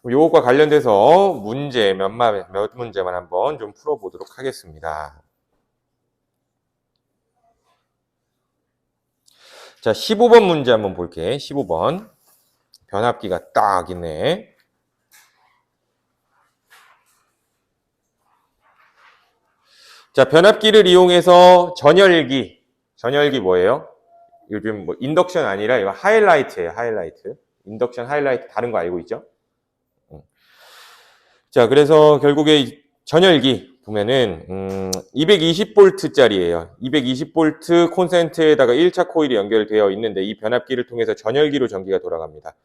요것과 관련돼서 문제 몇 문제만 한번 좀 풀어보도록 하겠습니다. 자, 15번 문제 한번 볼게. 15번. 변압기가 딱 있네. 자, 변압기를 이용해서 전열기 뭐예요? 요즘 뭐 인덕션 아니라 이거 하이라이트예요, 하이라이트. 인덕션, 하이라이트 다른 거 알고 있죠? 자, 그래서 결국에 전열기 보면은 220V짜리예요. 220V 콘센트에다가 1차 코일이 연결되어 있는데 이 변압기를 통해서 전열기로 전기가 돌아갑니다.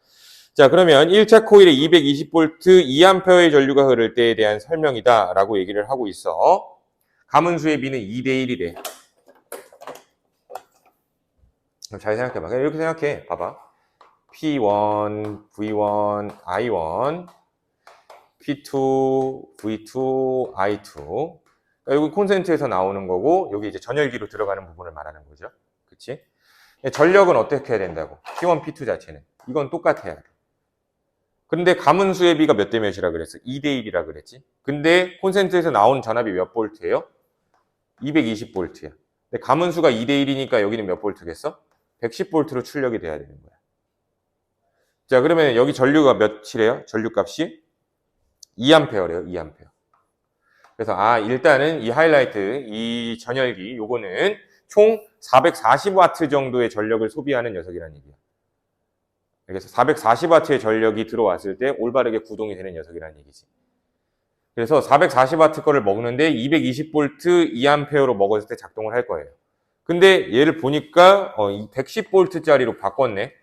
자, 그러면 1차 코일에 220V 2A의 전류가 흐를 때에 대한 설명이다 라고 얘기를 하고 있어. 가문수의 비는 2대1이래. 잘 생각해봐. 그냥 이렇게 생각해. 봐봐. P1, V1, I1, P2, V2, I2. 그러니까 여기 콘센트에서 나오는 거고, 여기 이제 전열기로 들어가는 부분을 말하는 거죠. 그치? 전력은 어떻게 해야 된다고? P1, P2 자체는. 이건 똑같아야 돼. 근데 가문수의 비가 몇 대 몇이라 그랬어? 2대1이라 그랬지? 근데 콘센트에서 나온 전압이 몇 볼트예요? 220V야. 근데 가문수가 2대1이니까 여기는 몇 볼트겠어? 110V로 출력이 돼야 되는 거야. 자, 그러면 여기 전류가 몇이래요? 전류값이 2A래요, 2A. 그래서 일단은 이 하이라이트, 이 전열기, 요거는 총 440W 정도의 전력을 소비하는 녀석이라는 얘기야. 그래서 440W의 전력이 들어왔을 때 올바르게 구동이 되는 녀석이라는 얘기지. 그래서 440W 거를 먹는데 220V 2A로 먹었을 때 작동을 할 거예요. 근데 얘를 보니까 110V짜리로 바꿨네.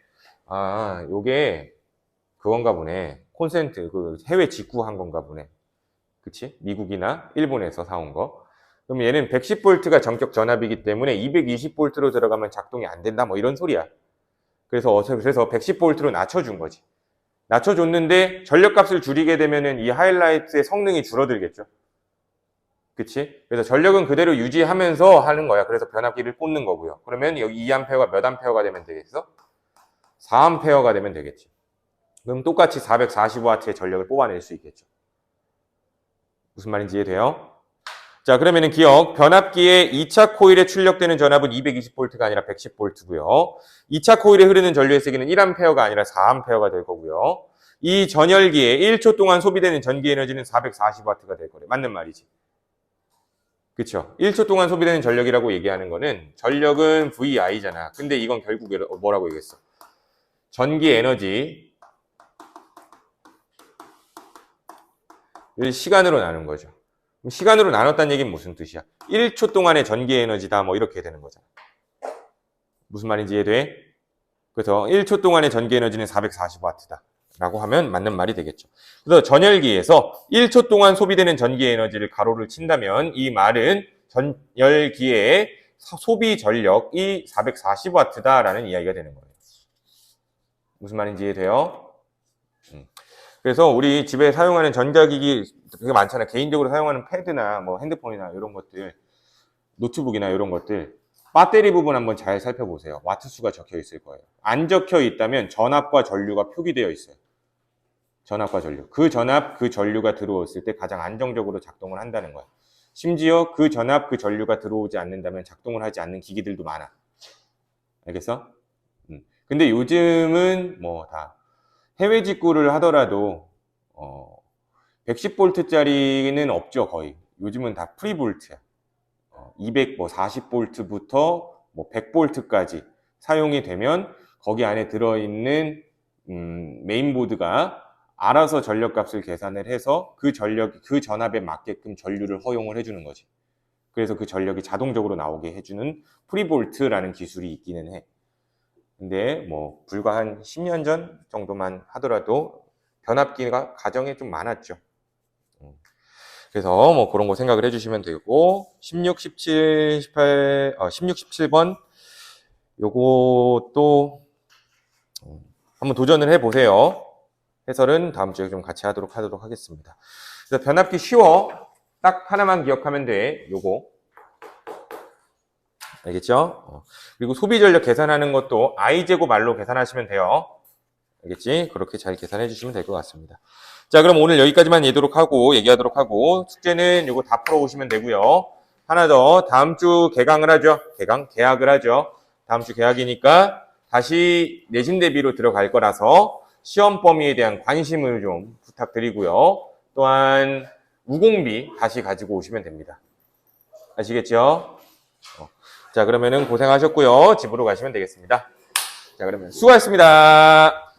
요게 그건가 보네. 콘센트, 그 해외 직구한 건가 보네. 그치? 미국이나 일본에서 사온 거. 그럼 얘는 110V가 전격 전압이기 때문에 220V로 들어가면 작동이 안 된다. 뭐 이런 소리야. 그래서 110V로 낮춰준 거지. 낮춰줬는데 전력값을 줄이게 되면은 이 하이라이트의 성능이 줄어들겠죠. 그치? 그래서 전력은 그대로 유지하면서 하는 거야. 그래서 변압기를 꽂는 거고요. 그러면 여기 2A가 몇 A가 되면 되겠어? 4A가 되면 되겠지. 그럼 똑같이 440W의 전력을 뽑아낼 수 있겠죠. 무슨 말인지 이해돼요? 자, 그러면은 기억, 변압기의 2차 코일에 출력되는 전압은 220V가 아니라 110V고요. 2차 코일에 흐르는 전류의 세기는 1A가 아니라 4A가 될 거고요. 이 전열기에 1초 동안 소비되는 전기 에너지는 440W가 될 거래. 맞는 말이지. 그쵸? 1초 동안 소비되는 전력이라고 얘기하는 거는 전력은 VI잖아. 근데 이건 결국에 뭐라고 얘기했어? 전기 에너지 시간으로 나눈 거죠. 시간으로 나눴다는 얘기는 무슨 뜻이야? 1초 동안의 전기 에너지다 뭐 이렇게 되는 거잖아. 무슨 말인지 이해돼? 그래서 1초 동안의 전기 에너지는 440W다 라고 하면 맞는 말이 되겠죠. 그래서 전열기에서 1초 동안 소비되는 전기 에너지를 가로를 친다면 이 말은 전열기의 소비 전력이 440W다 라는 이야기가 되는 거예요. 무슨 말인지 이해돼요? 그래서 우리 집에 사용하는 전자기기 되게 많잖아요. 개인적으로 사용하는 패드나 뭐 핸드폰이나 이런 것들, 노트북이나 이런 것들, 배터리 부분 한번 잘 살펴보세요. 와트수가 적혀 있을 거예요. 안 적혀 있다면 전압과 전류가 표기되어 있어요. 전압과 전류. 그 전압, 그 전류가 들어왔을 때 가장 안정적으로 작동을 한다는 거예요. 심지어 그 전압, 그 전류가 들어오지 않는다면 작동을 하지 않는 기기들도 많아. 알겠어? 근데 요즘은 뭐 다 해외 직구를 하더라도 110V짜리는 없죠, 거의. 요즘은 다 프리볼트야. 240V부터 뭐 100V까지 사용이 되면 거기 안에 들어있는 메인보드가 알아서 전력값을 계산을 해서 그 전압에 맞게끔 전류를 허용을 해주는 거지. 그래서 그 전력이 자동적으로 나오게 해주는 프리볼트라는 기술이 있기는 해. 근데 뭐 불과 한 10년 전 정도만 하더라도 변압기가 가정에 좀 많았죠. 그래서 뭐 그런 거 생각을 해주시면 되고 16, 17, 18, 16, 17번 요것도 한번 도전을 해보세요. 해설은 다음 주에 좀 같이 하도록 하겠습니다. 그래서 변압기 쉬워. 딱 하나만 기억하면 돼. 요거. 알겠죠? 그리고 소비 전력 계산하는 것도 I제곱 R로 계산하시면 돼요. 알겠지? 그렇게 잘 계산해 주시면 될 것 같습니다. 자, 그럼 오늘 여기까지만 얘기하도록 하고 숙제는 요거 다 풀어오시면 되고요. 하나 더, 다음 주 개강을 하죠. 계약을 하죠. 다음 주 개학이니까 다시 내신 대비로 들어갈 거라서 시험 범위에 대한 관심을 좀 부탁드리고요. 또한 우공비 다시 가지고 오시면 됩니다. 아시겠죠? 자, 그러면은 고생하셨고요. 집으로 가시면 되겠습니다. 자, 그러면 수고하셨습니다.